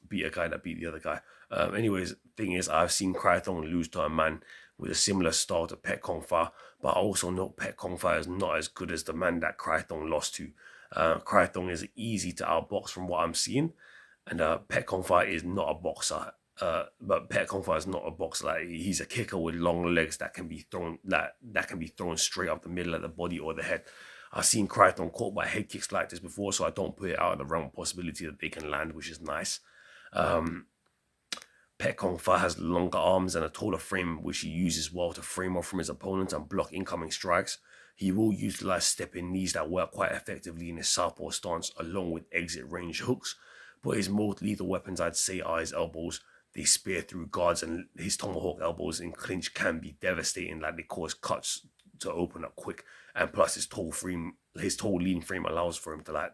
beat the other guy. Anyways, thing is, I've seen Kraithong lose to a man with a similar style to Pet Kong Fa, but I also know Pet Kong Fa is not as good as the man that Kraithong lost to. Kraithong is easy to outbox from what I'm seeing, and Pet Kong Fa is not a boxer. But Pet Kong Fa is not a boxer. Like, he's a kicker with long legs that can be thrown straight up the middle of the body or the head. I've seen Kraithong caught by head kicks like this before, so I don't put it out of the realm of possibility that they can land, which is nice. Pet Kong Fa has longer arms and a taller frame, which he uses well to frame off from his opponent and block incoming strikes. He will utilize stepping knees that work quite effectively in his southpaw stance, along with exit range hooks. But his most lethal weapons, I'd say, are his elbows. They spear through guards, and his tomahawk elbows in clinch can be devastating. Like, they cause cuts to open up quick, and plus his tall lean frame allows for him to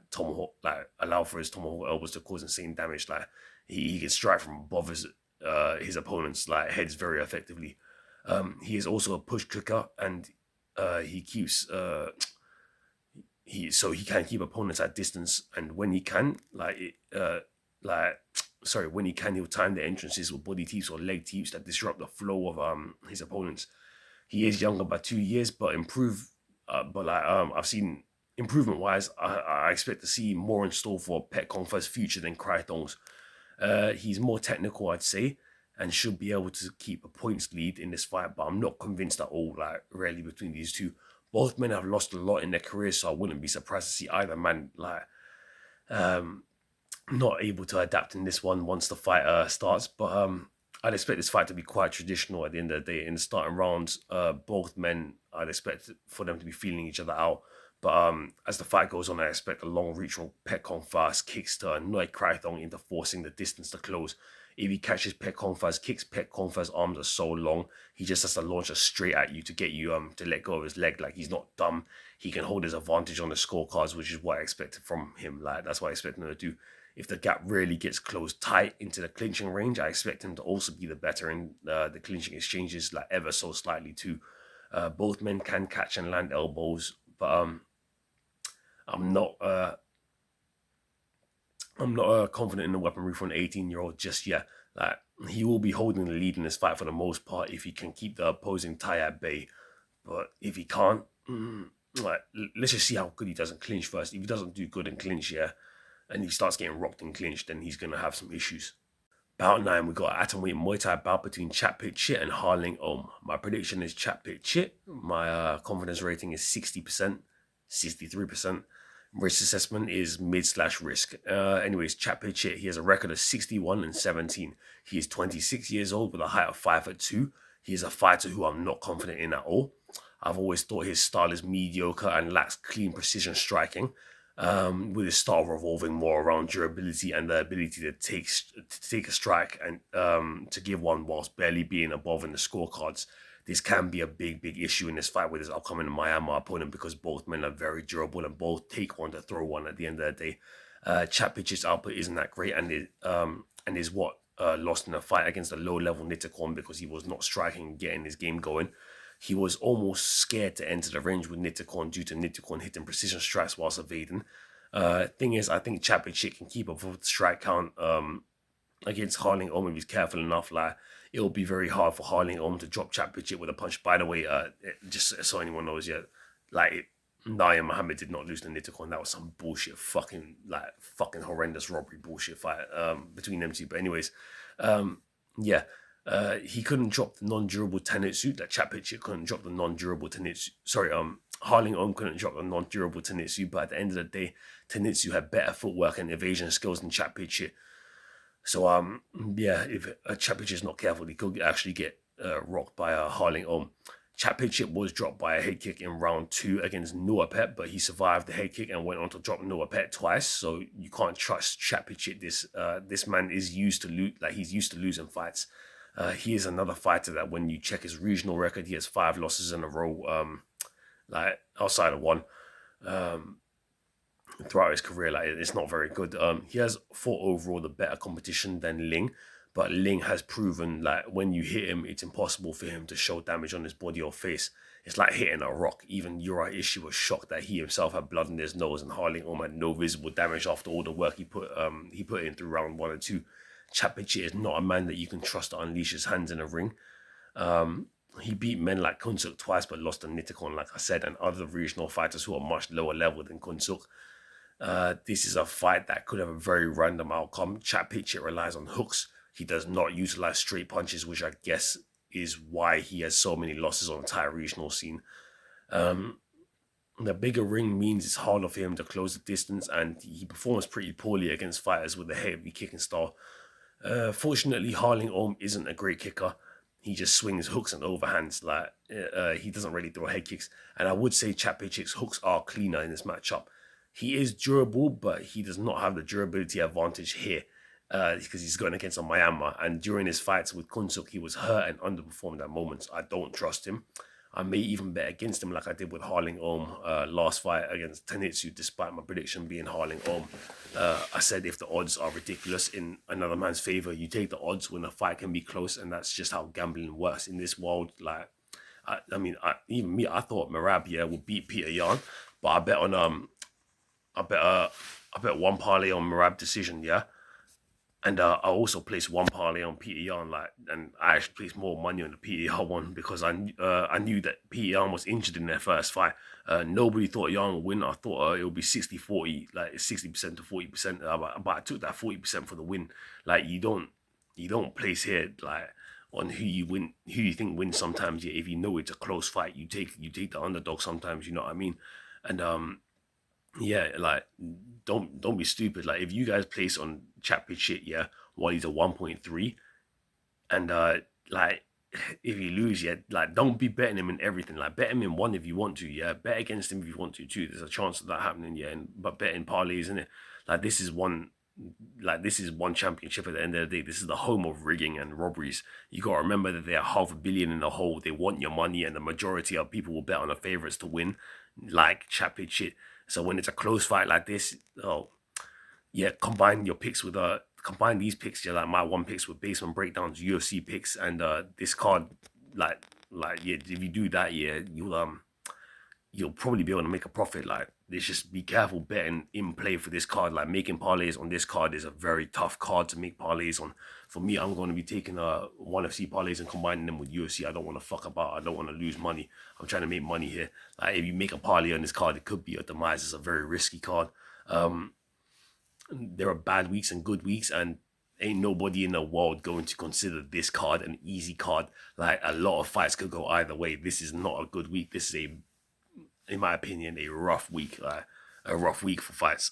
allow for his tomahawk elbows to cause insane damage. Like, he can strike from above his opponent's like heads very effectively. He is also a push kicker, and he can keep opponents at distance. And when he can, he'll time the entrances with body teeps or leg teeps that disrupt the flow of his opponents. He is younger by 2 years, but I've seen improvement wise. I expect to see more in store for Pet Kong Fa's future than Kraithong's. He's more technical, I'd say, and should be able to keep a points lead in this fight, but I'm not convinced at all, really, between these two. Both men have lost a lot in their careers, so I wouldn't be surprised to see either man Not able to adapt in this one once the fight starts. But I'd expect this fight to be quite traditional at the end of the day. In the starting rounds, both men, I'd expect for them to be feeling each other out. But as the fight goes on, I expect a long reach from Pet Kongfa's kicks to annoy Kraithong into forcing the distance to close. If he catches Pet Kongfa's kicks, Pet Kongfa's arms are so long, he just has to launch us straight at you to get you to let go of his leg. Like, he's not dumb. He can hold his advantage on the scorecards, which is what I expected from him. Like, that's what I expect him to do. If the gap really gets closed tight into the clinching range, I expect him to also be the better in the clinching exchanges, like ever so slightly too. Both men can catch and land elbows, but I'm not confident in the weaponry from an 18-year-old just yet. Like, he will be holding the lead in this fight for the most part if he can keep the opposing Thai at bay. But if he can't, like, let's just see how good he does in clinch first. If he doesn't do good in clinch, and he starts getting rocked in clinch, then he's going to have some issues. Bout 9, we got an atomweight Muay Thai bout between Chatpit and Harling Om. My prediction is Chatpit. My confidence rating is 60%, 63%. Risk assessment is mid/risk. Anyways, Chatpit, he has a record of 61-17. He is 26 years old with a height of 5'2". He is a fighter who I'm not confident in at all. I've always thought his style is mediocre and lacks clean precision striking. With his style revolving more around durability and the ability to take a strike and to give one whilst barely being above in the scorecards. This can be a big issue in this fight with his upcoming Myanmar opponent, because both men are very durable and both take one to throw one at the end of the day. Chatpitch's output isn't that great, and is what lost in a fight against a low-level Nitikon because he was not striking and getting his game going. He was almost scared to enter the range with Nitikon due to Nitikon hitting precision strikes whilst evading. Thing is, I think Chatpit can keep up with the strike count against Harling Om if he's careful enough. Like, it'll be very hard for Harling Om to drop Chatpit with a punch. By the way, just so anyone knows, Naya Mohammed did not lose to Nitikon. That was some bullshit, fucking horrendous robbery bullshit fight between them two. But anyways, he couldn't drop the non-durable Tenitsu. That Chatpit couldn't drop the non-durable Tenitsu. Harling Om couldn't drop the non-durable Tenitsu. But at the end of the day, Tenitsu had better footwork and evasion skills than Chatpit. So if Chatpit is not careful, he could actually get rocked by Harling Om. Chatpit was dropped by a head kick in round 2 against Nuapet, but he survived the head kick and went on to drop Nuapet twice. So you can't trust Chatpit. This man is used to he's used to losing fights. He is another fighter that when you check his regional record, he has 5 losses in a row, outside of one. Throughout his career, it's not very good. He has fought overall the better competition than Ling, but Ling has proven when you hit him, it's impossible for him to show damage on his body or face. It's like hitting a rock. Even Uri Ishii was shocked that he himself had blood in his nose, and Harling Om had no visible damage after all the work he put in through round 1 and 2. Chatpit is not a man that you can trust to unleash his hands in a ring. He beat men like Kunsuk twice, but lost to Nitikon, like I said, and other regional fighters who are much lower level than Kunsuk. This is a fight that could have a very random outcome. Chatpit relies on hooks. He does not utilize straight punches, which I guess is why he has so many losses on the Thai regional scene. The bigger ring means it's harder for him to close the distance, and he performs pretty poorly against fighters with a heavy kicking style. Fortunately, Harling Om isn't a great kicker. He just swings hooks and overhands. He doesn't really throw head kicks. And I would say Chatpit's hooks are cleaner in this matchup. He is durable, but he does not have the durability advantage here because he's going against a Myanmar. And during his fights with Kunsuk, he was hurt and underperformed at moments. I don't trust him. I may even bet against him like I did with Harling Om last fight against Tenitsu, despite my prediction being Harling Om. I said if the odds are ridiculous in another man's favor, you take the odds when a fight can be close, and that's just how gambling works in this world. I thought Merab would beat Peter Yan, but I bet one parlay on Merab decision, and I also placed one parlay on Peter Yan, and I actually placed more money on the Peter Yan one because I knew that Peter Yan was injured in their first fight. Nobody thought Yan would win. I thought it would be 60-40, 60% to 40%. But I took that 40% for the win. You don't place here on who you think wins sometimes. If you know it's a close fight, you take the underdog sometimes. You know what I mean? And yeah, like don't be stupid. Like if you guys place on chat pitch shit, yeah, while he's a 1.3, and like if you lose, yeah, like don't be betting him in everything. Like bet him in one if you want to, yeah. Bet against him if you want to too. There's a chance of that happening, yeah. But betting parlays, isn't it? Like this is one championship at the end of the day. This is the home of rigging and robberies. You gotta remember that they're $500 million in the hole. They want your money, and the majority of people will bet on the favorites to win, like chapid shit. So when it's a close fight like this, oh yeah, combine these picks, yeah, like my one picks with basement breakdowns, UFC picks, and this card, like yeah, if you do that, yeah, you'll probably be able to make a profit. Like, let's just be careful betting in play for this card. Like, making parlays on this card is a very tough card to make parlays on. For me, I'm going to be taking one FC parlays and combining them with UFC. I don't want to fuck about. I don't want to lose money. I'm trying to make money here. Like, if you make a parlay on this card, it could be a demise. It's a very risky card. There are bad weeks and good weeks, and ain't nobody in the world going to consider this card an easy card. Like, a lot of fights could go either way. This is not a good week. This is in my opinion, a rough week. A rough week for fights.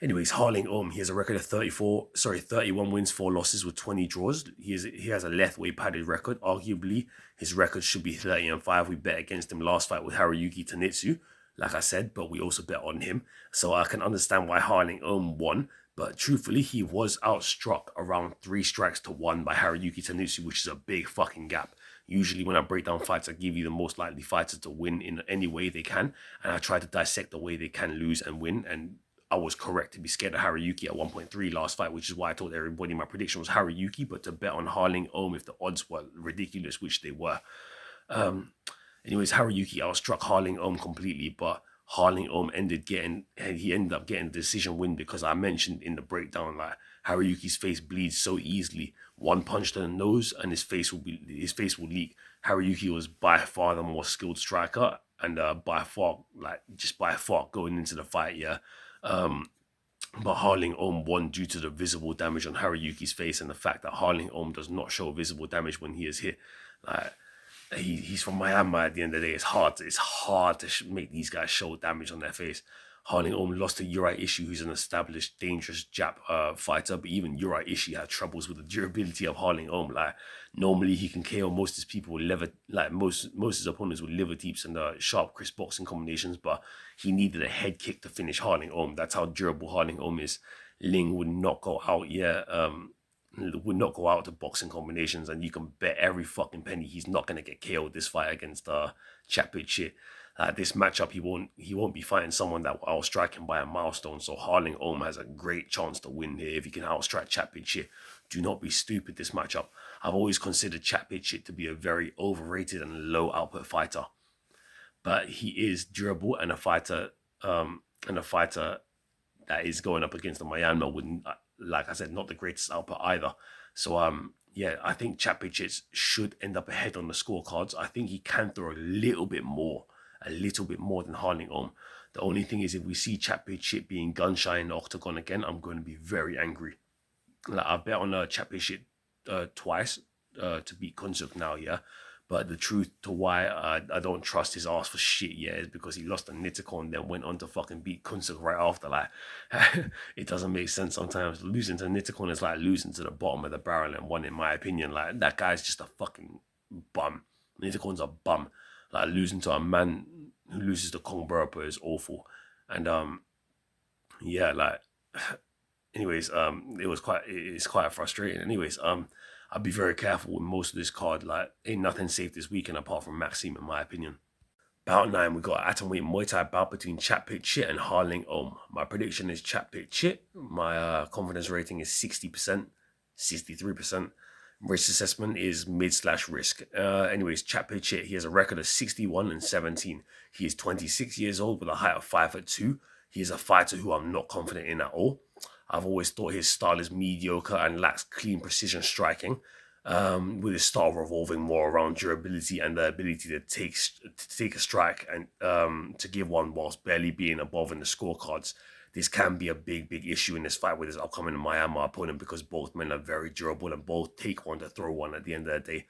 Anyways, Harling he has a record of 31 wins, 4 losses with 20 draws. He has a left-way padded record. Arguably, his record should be 30-5. We bet against him last fight with Haruyuki Tanitsu, like I said, but we also bet on him. So I can understand why Harling won. But truthfully, he was outstruck around 3 strikes to 1 by Haruyuki Tanitsu, which is a big fucking gap. Usually when I break down fights, I give you the most likely fighter to win in any way they can. And I try to dissect the way they can lose and win. And I was correct to be scared of Haruyuki at 1.3 last fight, which is why I told everybody my prediction was Haruyuki, but to bet on Harling if the odds were ridiculous, which they were. Anyways, Haruyuki outstruck Harling completely, but Harling he ended up getting a decision win because I mentioned in the breakdown, like, Haruyuki's face bleeds so easily. One punch to the nose and his face will leak. Haruyuki was by far the more skilled striker, and by far going into the fight, yeah. But Harling won due to the visible damage on Haruyuki's face and the fact that Harling does not show visible damage when he is hit. Like, he's from Miami at the end of the day. It's hard to make these guys show damage on their face. Harling lost to Uri Ishii, who's an established, dangerous Jap fighter, but even Uri Ishii had troubles with the durability of Harling Like, normally he can KO most of his people with most of his opponents with liver teeps and sharp, crisp boxing combinations, but he needed a head kick to finish Harling That's how durable Harling is. Ling would not go out, would not go out to boxing combinations, and you can bet every fucking penny he's not gonna get KO'd this fight against Chapid shit. This matchup, he won't be fighting someone that will outstrike him by a milestone. So Harling has a great chance to win here if he can outstrike Chapid shit. Do not be stupid this matchup. I've always considered Chapid shit to be a very overrated and low output fighter, but he is durable and a fighter that is going up against the Myanmar with, like I said, not the greatest output either. So yeah, I think Chapid should end up ahead on the scorecards. I think he can throw a little bit more than Harling The only thing is, if we see Chapid being gun shy in the octagon again, I'm going to be very angry. Like, I bet on Chapid twice to beat Kunsuk now, yeah. But the truth to why I don't trust his ass for shit, yeah, is because he lost to Nitiko and then went on to fucking beat Kunsuk right after. Like, it doesn't make sense sometimes. Losing to Nitiko is like losing to the bottom of the barrel and one, in my opinion. Like, that guy's just a fucking bum. Nitiko's a bum. Like, losing to a man who loses to Kong Burpa is awful. And yeah, like, anyways, it's quite frustrating. Anyways, I'd be very careful with most of this card. Like, ain't nothing safe this weekend apart from Maksim, in my opinion. Bout 9, we got atomweight Muay Thai bout between Chapid Chit and Harling My prediction is Chapid Chit. My confidence rating is 60%, 63%. Risk assessment is mid/risk. Anyways, Chapid Chit, he has a record of 61-17. He is 26 years old with a height of 5'2". He is a fighter who I'm not confident in at all. I've always thought his style is mediocre and lacks clean precision striking, with his style revolving more around durability and the ability to take a strike and to give one whilst barely being above in the scorecards. This can be a big issue in this fight with his upcoming Myanmar opponent, because both men are very durable and both take one to throw one at the end of the day.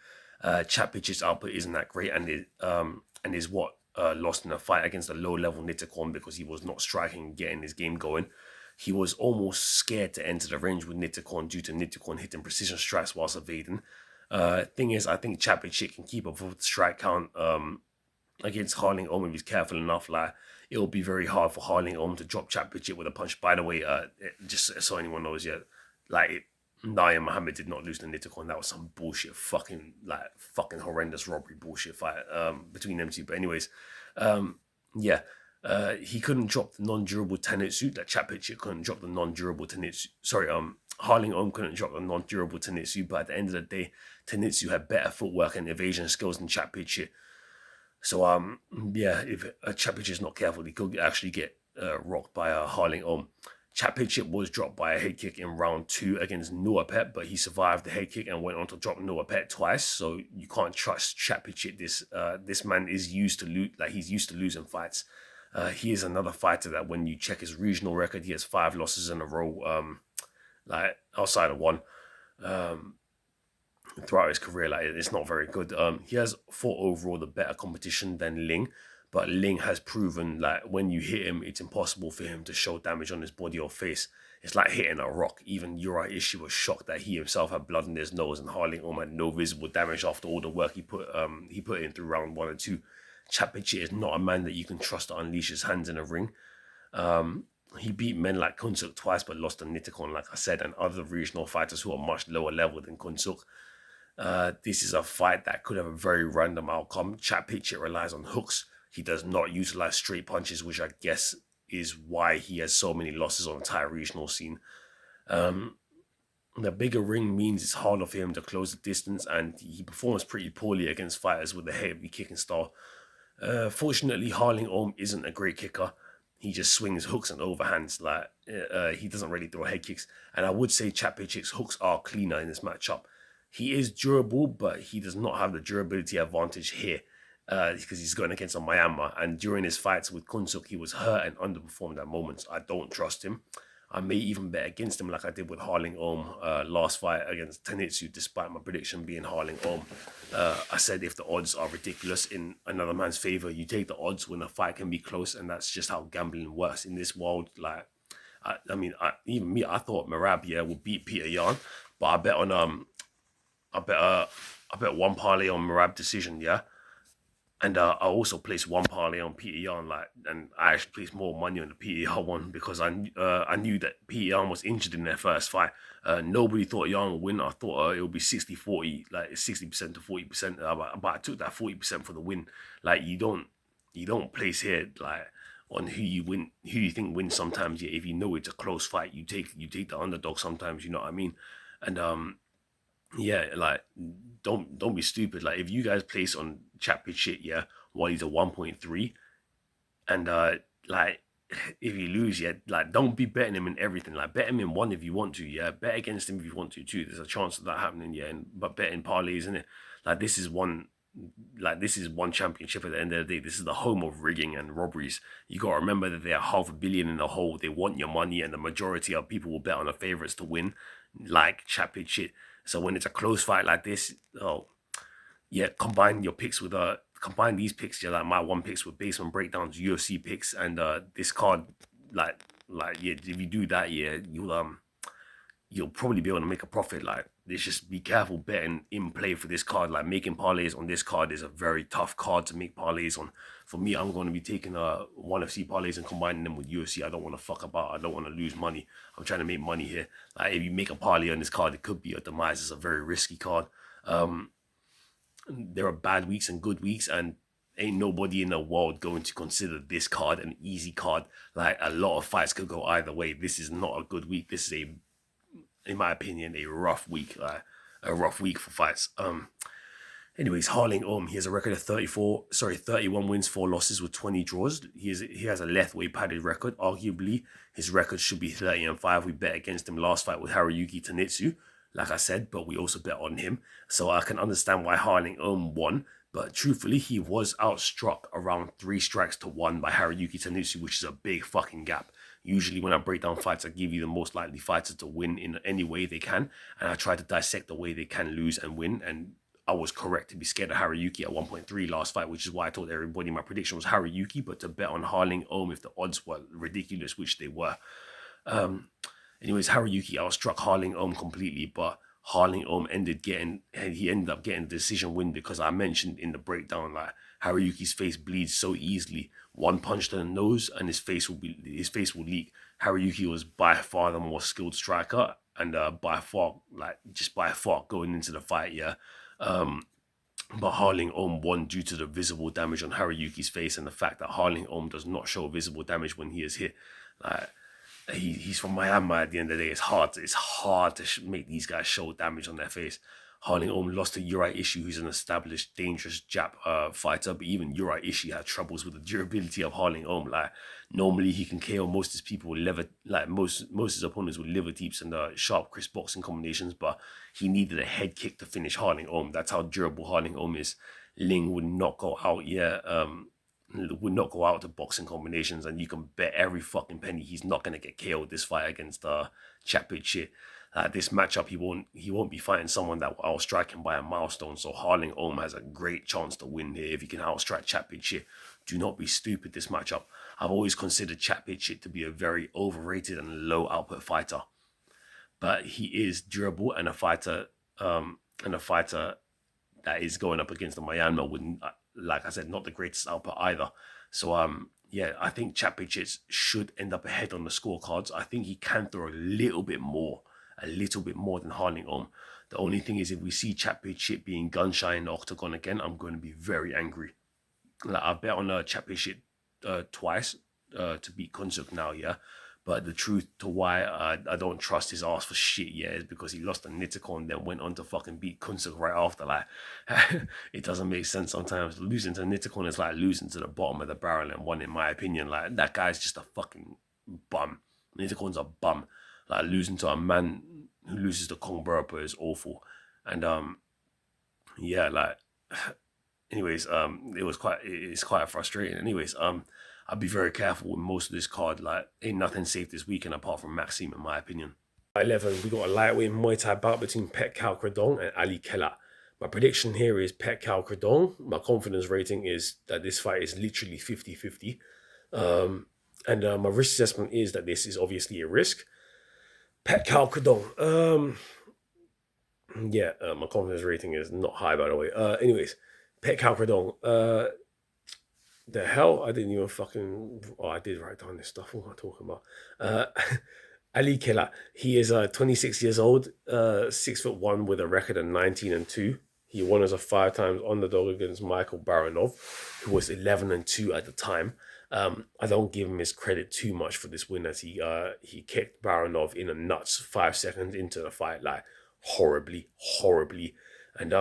Chapid's output isn't that great, and is what lost in a fight against a low-level Nitikon because he was not striking and getting his game going. He was almost scared to enter the range with Nitikon due to Nitikon hitting precision strikes whilst evading. Thing is, I think Chappichit can keep up with the strike count against Harling Om if he's careful enough. Like, it'll be very hard for Harling Om to drop Chappichit with a punch. By the way, just so anyone knows, Naya Mohammed did not lose to Nitikon. That was some bullshit, fucking horrendous robbery bullshit fight between them two. But anyways, he couldn't drop the non-durable Tenitsu. That Chappichit couldn't drop the non-durable Tenitsu. Harling Om couldn't drop the non-durable Tenitsu. But at the end of the day, Tenitsu had better footwork and evasion skills than Chappichit. So if Chappichit is not careful, he could actually get rocked by Harling Om. Chappichit was dropped by a head kick in round 2 against Nuapet, but he survived the head kick and went on to drop Nuapet twice. So you can't trust Chappichit. This man is used to he's used to losing fights. He is another fighter that when you check his regional record, he has 5 losses in a row, outside of one. Throughout his career, it's not very good. He has fought overall the better competition than Ling. But Ling has proven when you hit him, it's impossible for him to show damage on his body or face. It's like hitting a rock. Even Uriah Ishii was shocked that he himself had blood in his nose and Harling Om had no visible damage after all the work he put in through round 1 and 2. Chappichit is not a man that you can trust to unleash his hands in a ring. He beat men like Kunsuk twice but lost to Nitikon, like I said, and other regional fighters who are much lower level than Kunsuk. This is a fight that could have a very random outcome. Chappichit relies on hooks. He does not utilize straight punches, which I guess is why he has so many losses on the Thai regional scene. The bigger ring means it's harder for him to close the distance, and he performs pretty poorly against fighters with a heavy kicking style. Fortunately, Harling Om isn't a great kicker. He just swings hooks and overhands. He doesn't really throw head kicks. And I would say Chappichit's hooks are cleaner in this matchup. He is durable, but he does not have the durability advantage here. Because he's going against a Myanmar, and during his fights with Kunsuk, he was hurt and underperformed at moments. I don't trust him. I may even bet against him like I did with Harling Om last fight against Tenitsu, despite my prediction being Harling Om. I said if the odds are ridiculous in another man's favor, you take the odds when a fight can be close, and that's just how gambling works in this world. I thought Merab would beat Peter Yan, but I bet one parlay on Merab decision, And I also placed one parlay on Peter Yan, and I actually placed more money on the Peter Yan one because I knew that Peter Yan was injured in their first fight. Nobody thought Yan would win. I thought it would be 60-40, 60% to 40%. But I took that 40% for the win. You don't place here on who you think wins sometimes. If you know it's a close fight, you take the underdog sometimes. You know what I mean? And don't be stupid. If you guys place on Chappichit, while he's a 1.3, and if you lose, don't be betting him in everything. Bet him in one if you want to, bet against him if you want to too. There's a chance of that happening, but betting parlays, isn't it? This is one championship at the end of the day. This is the home of rigging and robberies. You got to remember that they are $500 million in the hole. They want your money, and the majority of people will bet on the favorites to win, like Chappichit. So when it's a close fight like this, combine these picks, my one picks with basement breakdowns, UFC picks, and this card, if you do that, you'll probably be able to make a profit. Just be careful betting in play for this card. Making parlays on this card is a very tough card to make parlays on. For me, I'm going to be taking ONE FC parlays and combining them with UFC. I don't want to fuck about. I don't want to lose money. I'm trying to make money here. If you make a parlay on this card, it could be your demise. It's a very risky card. There are bad weeks and good weeks, and ain't nobody in the world going to consider this card an easy card. A lot of fights could go either way. This is not a good week. This is in my opinion, a rough week. A rough week for fights. Anyways, Harling Om, he has a record of 31 wins, 4 losses with 20 draws. He has a left way padded record. Arguably, his record should be 30-5. We bet against him last fight with Haruyuki Tenitsu, like I said, but we also bet on him. So I can understand why Harling Om won. But truthfully, he was outstruck around 3 strikes to 1 by Haruyuki Tenitsu, which is a big fucking gap. Usually when I break down fights, I give you the most likely fighters to win in any way they can. And I try to dissect the way they can lose and win. And I was correct to be scared of Haruyuki at 1.3 last fight, which is why I told everybody my prediction was Haruyuki, but to bet on Harling Ohm if the odds were ridiculous, which they were. Anyways, Haruyuki outstruck Harling Ohm completely, but Harling Ohm ended up getting the decision win because I mentioned in the breakdown, like, Haruyuki's face bleeds so easily. One punch to the nose and his face will leak. Haruyuki was by far the more skilled striker and by far going into the fight, yeah. But Harling Ohm won due to the visible damage on Haruyuki's face and the fact that Harling Ohm does not show visible damage when he is hit. Like, he's from Myanmar at the end of the day. It's hard to make these guys show damage on their face. Harling Ohm lost to Uri Ishii, who's an established, dangerous Jap fighter, but even Uri Ishii had troubles with the durability of Harling Ohm. Like, normally he can KO most of his people with most of his opponents with liver deeps and sharp, crisp boxing combinations, but he needed a head kick to finish Harling Ohm. That's how durable Harling Ohm is. Ling would not go out, would not go out to boxing combinations, and you can bet every fucking penny he's not gonna get KO'd this fight against Chatpid shit. This matchup, he won't be fighting someone that will outstrike him by a milestone. So Harling Ohm has a great chance to win here if he can outstrike Chatpid shit. Do not be stupid this matchup. I've always considered Chatpid shit to be a very overrated and low output fighter, but he is durable and a fighter that is going up against the Myanmar with, like I said, not the greatest output either. So I think Chatpid should end up ahead on the scorecards. I think he can throw a little bit more than Harling Ohm. The only thing is, if we see Chatpid being gun shy in the octagon again, I'm going to be very angry. Like, I bet on Chatpid twice to beat Kunsuk now, yeah. But the truth to why I don't trust his ass for shit, yeah, is because he lost to Nitiko and then went on to fucking beat Kunsuk right after. Like, it doesn't make sense sometimes. Losing to Nitiko is like losing to the bottom of the barrel and one, in my opinion. Like, that guy's just a fucking bum. Nitiko's a bum. Like, losing to a man who loses to Kong Burpa is awful. And anyways, it's quite frustrating. Anyways, I'll be very careful with most of this card. Like, ain't nothing safe this weekend apart from Maksim, in my opinion. 11, we got a lightweight Muay Thai bout between Pet Kao Kradong and Ali Kela. My prediction here is Pet Kao Kradong. My confidence rating is that this fight is literally 50-50. And my risk assessment is that this is obviously a risk. Pet Kao Kradong. My confidence rating is not high, by the way. Anyways, Pet Kao Kradong. The hell? I didn't even fucking... Oh, I did write down this stuff. What am I talking about? Ali Kela. He is 26 years old, 6'1" with a record of 19-2. He won as a 5-time underdog against Michael Baranov, who was 11-2 at the time. I don't give him his credit too much for this win, as he kicked Baranov in the nuts 5 seconds into the fight, like horribly. And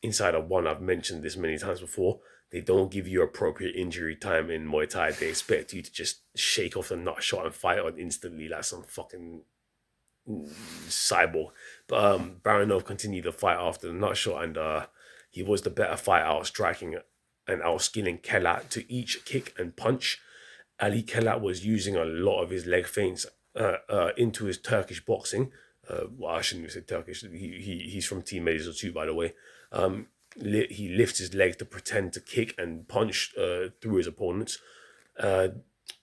inside of one, I've mentioned this many times before, they don't give you appropriate injury time in Muay Thai. They expect you to just shake off the nut shot and fight on instantly like some fucking cyborg. But Baranov continued the fight after the nut shot, and he was the better fight, outstriking and outskilling Kela to each kick and punch. Ali Kela was using a lot of his leg feints into his Turkish boxing. I shouldn't even say Turkish. He's from Team Medicine too, by the way. He lifts his leg to pretend to kick and punch through his opponents. The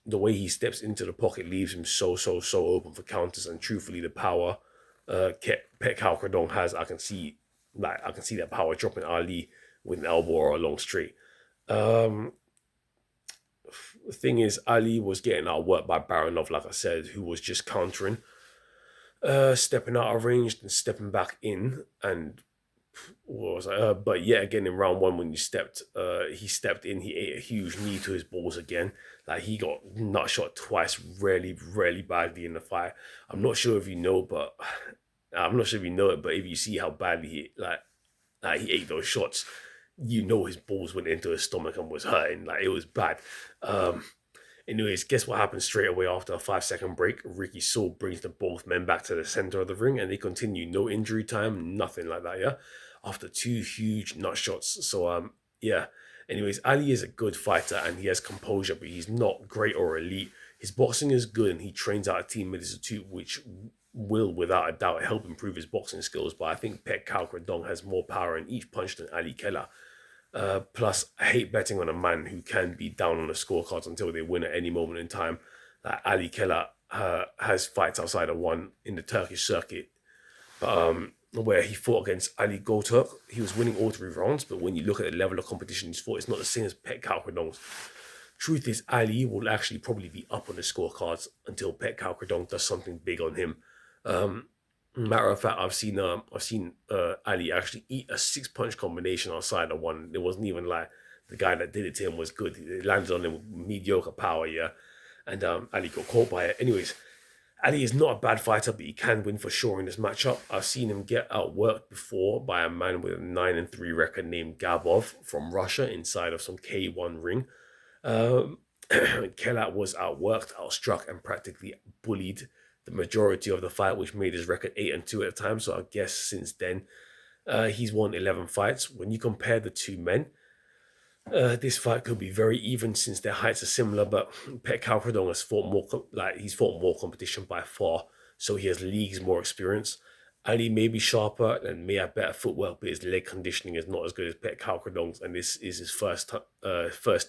way he steps into the pocket leaves him so open for counters. And truthfully, the power Pet Kao Kradong has, I can see that power dropping Ali with an elbow or a long straight. The thing is, Ali was getting outworked by Baranov, like I said, who was just countering, stepping out of range and stepping back in. And but yet again in round one, when he stepped in, he ate a huge knee to his balls again. Like, he got nut shot twice, really badly in the fight. I'm not sure if you know it, but if you see how badly he ate those shots, you know his balls went into his stomach and was hurting. Like, it was bad. Anyways, guess what happened straight away after a 5-second break? Ricky Saul brings both men back to the center of the ring, and they continue. No injury time, nothing like that, yeah? After 2 huge nut shots. So, Anyways, Ali is a good fighter, and he has composure, but he's not great or elite. His boxing is good, and he trains out of Team Medicine too, which will without a doubt help improve his boxing skills. But I think Pet Kalkradong has more power in each punch than Ali Keller. Plus, I hate betting on a man who can be down on the scorecards until they win at any moment in time. Like Ali Keller has fights outside of one in the Turkish circuit, where he fought against Ali Goturk. He was winning all 3 rounds, but when you look at the level of competition he's fought, it's not the same as Pet Kalkradong's. Truth is, Ali will actually probably be up on the scorecards until Pet Kalkradong does something big on him. Matter of fact, I've seen Ali actually eat a 6-punch combination outside of one. It wasn't even like the guy that did it to him was good. It landed on him with mediocre power, yeah. And Ali got caught by it. Anyways, Ali is not a bad fighter, but he can win for sure in this matchup. I've seen him get outworked before by a man with a 9-3 record named Gabov from Russia inside of some K1 ring. Kelat was outworked, outstruck, and practically bullied the majority of the fight, which made his record 8-2 at the time. So I guess since then, he's won 11 fights. When you compare the two men, this fight could be very even since their heights are similar. But Pet Kalkradong has fought more, he's fought more competition by far, so he has leagues more experience. Ali may be sharper and may have better footwork, but his leg conditioning is not as good as Pet Kalkradong's, and this is his first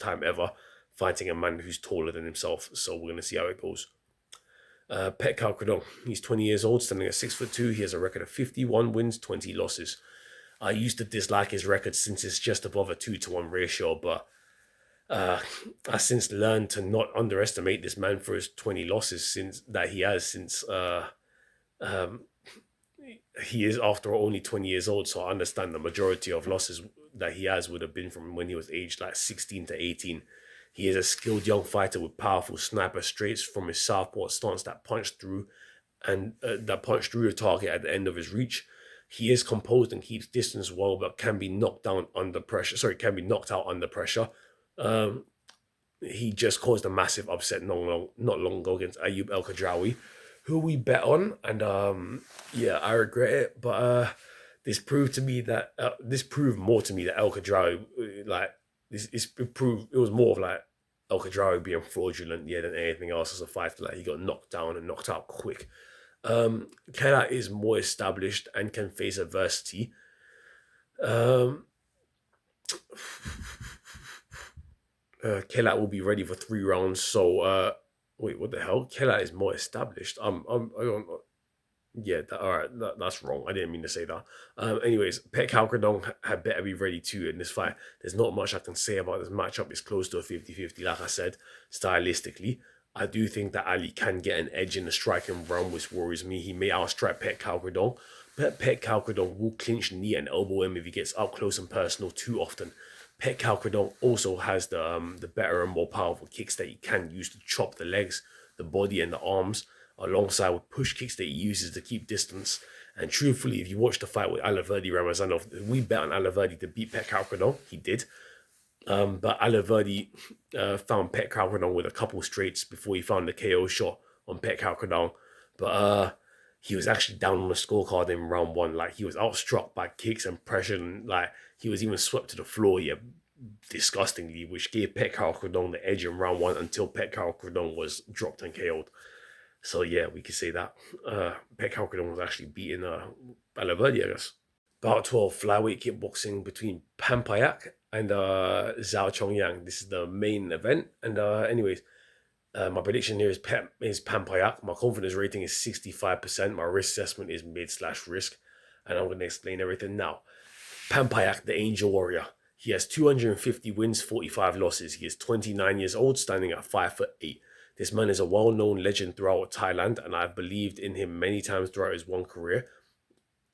time ever fighting a man who's taller than himself. So we're gonna see how it goes. Pet Kalkradong, he's 20 years old, standing at 6'2". He has a record of 51 wins, 20 losses. I used to dislike his record since it's just above a 2-to-1 ratio, but I since learned to not underestimate this man for his 20 losses since he is after all only 20 years old. So I understand the majority of losses that he has would have been from when he was aged like 16 to 18. He is a skilled young fighter with powerful sniper straights from his southpaw stance that punch through the target at the end of his reach. He is composed and keeps distance well, but can be knocked out under pressure. He just caused a massive upset not long ago against Ayub El Khadraoui, who we bet on, and I regret it. But this proved more to me that El Khadraoui it was more of like El Khadraoui being fraudulent, than anything else as a fighter. Like he got knocked down and knocked out quick. Kelat is more established and can face adversity. Kelat will be ready for 3 rounds. So wait, what the hell? Kelat is more established. I don't. Yeah, that's wrong. I didn't mean to say that. Anyways, Pet Kalkradong had better be ready too in this fight. There's not much I can say about this matchup. It's close to a 50-50, like I said, stylistically. I do think that Ali can get an edge in the striking realm, which worries me. He may outstrike Pet Kalkradong, but Pet Kalkradong will clinch, knee, and elbow him if he gets up close and personal too often. Pet Kalkradong also has the better and more powerful kicks that he can use to chop the legs, the body, and the arms, alongside with push kicks that he uses to keep distance. And truthfully, if you watch the fight with Alaverdi Ramazanov, we bet on Alaverdi to beat Pet Kalkradong. He did. But Alaverdi found Pet Kalkradong with a couple straights before he found the KO shot on Pet Kalkradong. But he was actually down on the scorecard in round 1. Like, he was outstruck by kicks and pressure, and like he was even swept to the floor disgustingly, which gave Pet Kalkradong the edge in round 1 until Pet Kalkradong was dropped and KO'd. So yeah, we could say that Pet Kalkradong was actually beating Alaverdi, I guess. Bout 12, flyweight kickboxing between Pampayak and Zhao Chongyang. This is the main event. And anyways, my prediction here is Pampayak. My confidence rating is 65%. My risk assessment is mid/risk. And I'm going to explain everything now. Pampayak, the Angel Warrior. He has 250 wins, 45 losses. He is 29 years old, standing at 5'8". This man is a well-known legend throughout Thailand, and I've believed in him many times throughout his one career.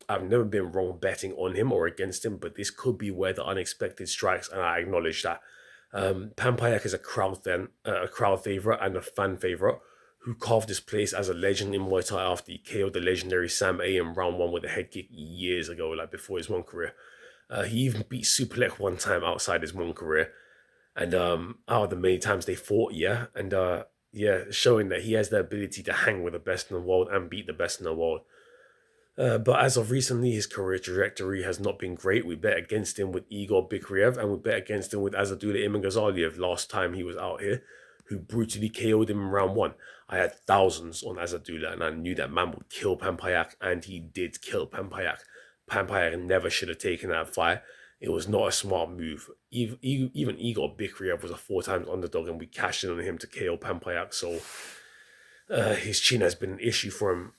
I've never been wrong betting on him or against him, but this could be where the unexpected strikes, and I acknowledge that. Pampayak is a crowd favorite and a fan favorite who carved his place as a legend in Muay Thai after he KO'd the legendary Sam A in round 1 with a head kick years ago, like before his one career. He even beat Superlek one time outside his one career, and out of the many times they fought, showing that he has the ability to hang with the best in the world and beat the best in the world. But as of recently, his career trajectory has not been great. We bet against him with Igor Bikriev, and we bet against him with Azadullah Imagazaliev last time he was out here, who brutally KO'd him in round one. I had thousands on Azadullah, and I knew that man would kill Pampayak, and he did kill Pampayak. Pampayak never should have taken that fight. It was not a smart move. Even Igor Bikriev was a 4 times underdog, and we cashed in on him to KO Pampayak. So his chin has been an issue for him,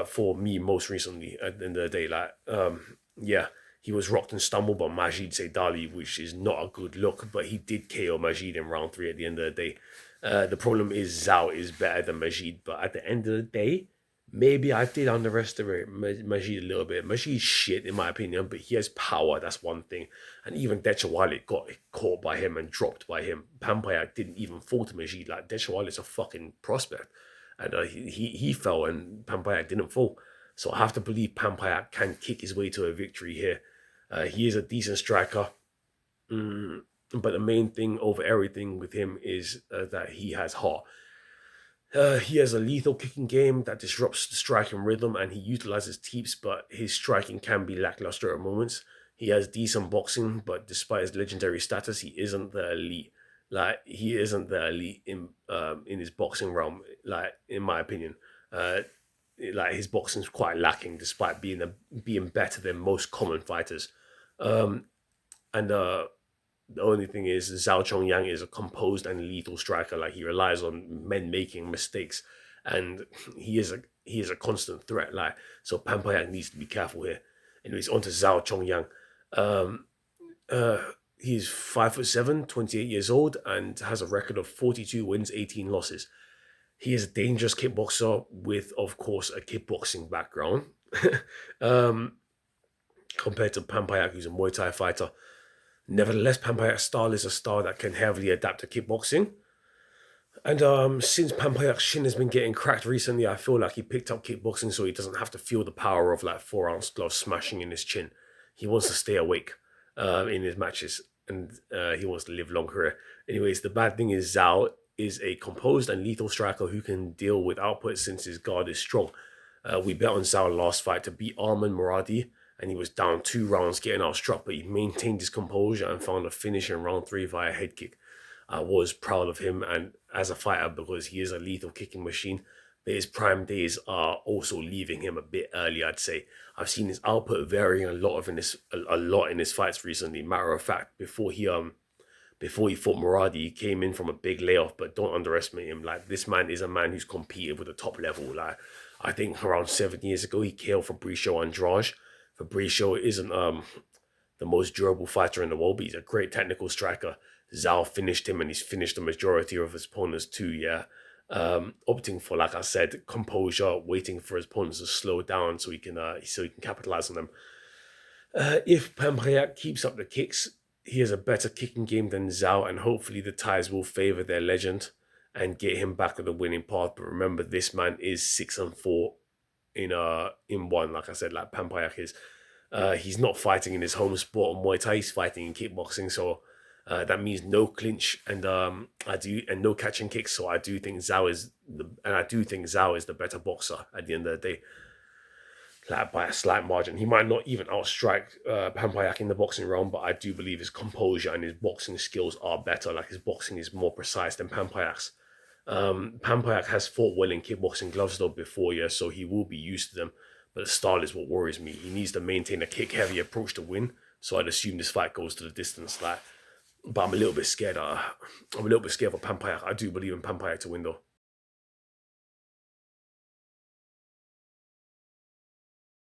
for me most recently. At the end of the day, yeah, he was rocked and stumbled by Majid Seydali, which is not a good look. But he did KO Majid in round 3 at the end of the day. The problem is Zhao is better than Majid, but at the end of the day, maybe I did underestimate Majid a little bit. Majid's shit, in my opinion, but he has power. That's one thing. And even Dechawale got caught by him and dropped by him. Pampayak didn't even fall to Majid. Like, Dechawale's a fucking prospect. And he fell and Pampayak didn't fall. So I have to believe Pampayak can kick his way to a victory here. He is a decent striker. But the main thing over everything with him is that he has heart. He has a lethal kicking game that disrupts the striking rhythm, and he utilizes teeps, but his striking can be lackluster at moments. He has decent boxing, but despite his legendary status, he isn't the elite. Like, he isn't the elite in his boxing realm, like, in my opinion. Like, his boxing's quite lacking, despite being better than most common fighters. The only thing is Zhao Chongyang is a composed and lethal striker. Like, he relies on men making mistakes, and he is a constant threat. Like, so Pampayak needs to be careful here. Anyways, on to Zhao Chongyang. He's 5'7", 28 years old, and has a record of 42 wins, 18 losses. He is a dangerous kickboxer with, of course, a kickboxing background. Compared to Pampayak, who's a Muay Thai fighter. Nevertheless, Pampayak's style is a style that can heavily adapt to kickboxing. And since Pampayak's shin has been getting cracked recently, I feel like he picked up kickboxing so he doesn't have to feel the power of like 4-ounce gloves smashing in his chin. He wants to stay awake in his matches, and he wants to live long career. Anyways, the bad thing is Zhao is a composed and lethal striker who can deal with output since his guard is strong. We bet on Zhao last fight to beat Arman Muradi, and he was down 2 rounds getting outstruck, but he maintained his composure and found a finish in round 3 via head kick. I was proud of him and as a fighter because he is a lethal kicking machine, but his prime days are also leaving him a bit early, I'd say. I've seen his output varying a lot in his fights recently. Matter of fact, before he fought Muradi, he came in from a big layoff, but don't underestimate him. Like, this man is a man who's competed with the top level. Like, I think around 7 years ago, he KO'd Fabricio Andrade. Fabricio isn't the most durable fighter in the world, but he's a great technical striker. Zhao finished him, and he's finished the majority of his opponents too, yeah. Opting for, like I said, composure, waiting for his opponents to slow down so he can capitalize on them. If Pampayak keeps up the kicks, he has a better kicking game than Zhao, and hopefully the ties will favor their legend and get him back on the winning path. But remember, this man is 6-4 in one, like I said, like Pampayak is. He's not fighting in his home sport of Muay Thai, he's fighting in kickboxing, so that means no clinch and no catching kicks. So I do think Zhao is the better boxer at the end of the day, like by a slight margin. He might not even outstrike Pampayak in the boxing realm, but I do believe his composure and his boxing skills are better. Like, his boxing is more precise than Pampayak's. Pampayak has fought well in kickboxing gloves though before, yeah, so he will be used to them. But the style is what worries me. He needs to maintain a kick-heavy approach to win. So I'd assume this fight goes to the distance. But I'm a little bit scared. I'm a little bit scared for Pampayak. I do believe in Pampayak to win though.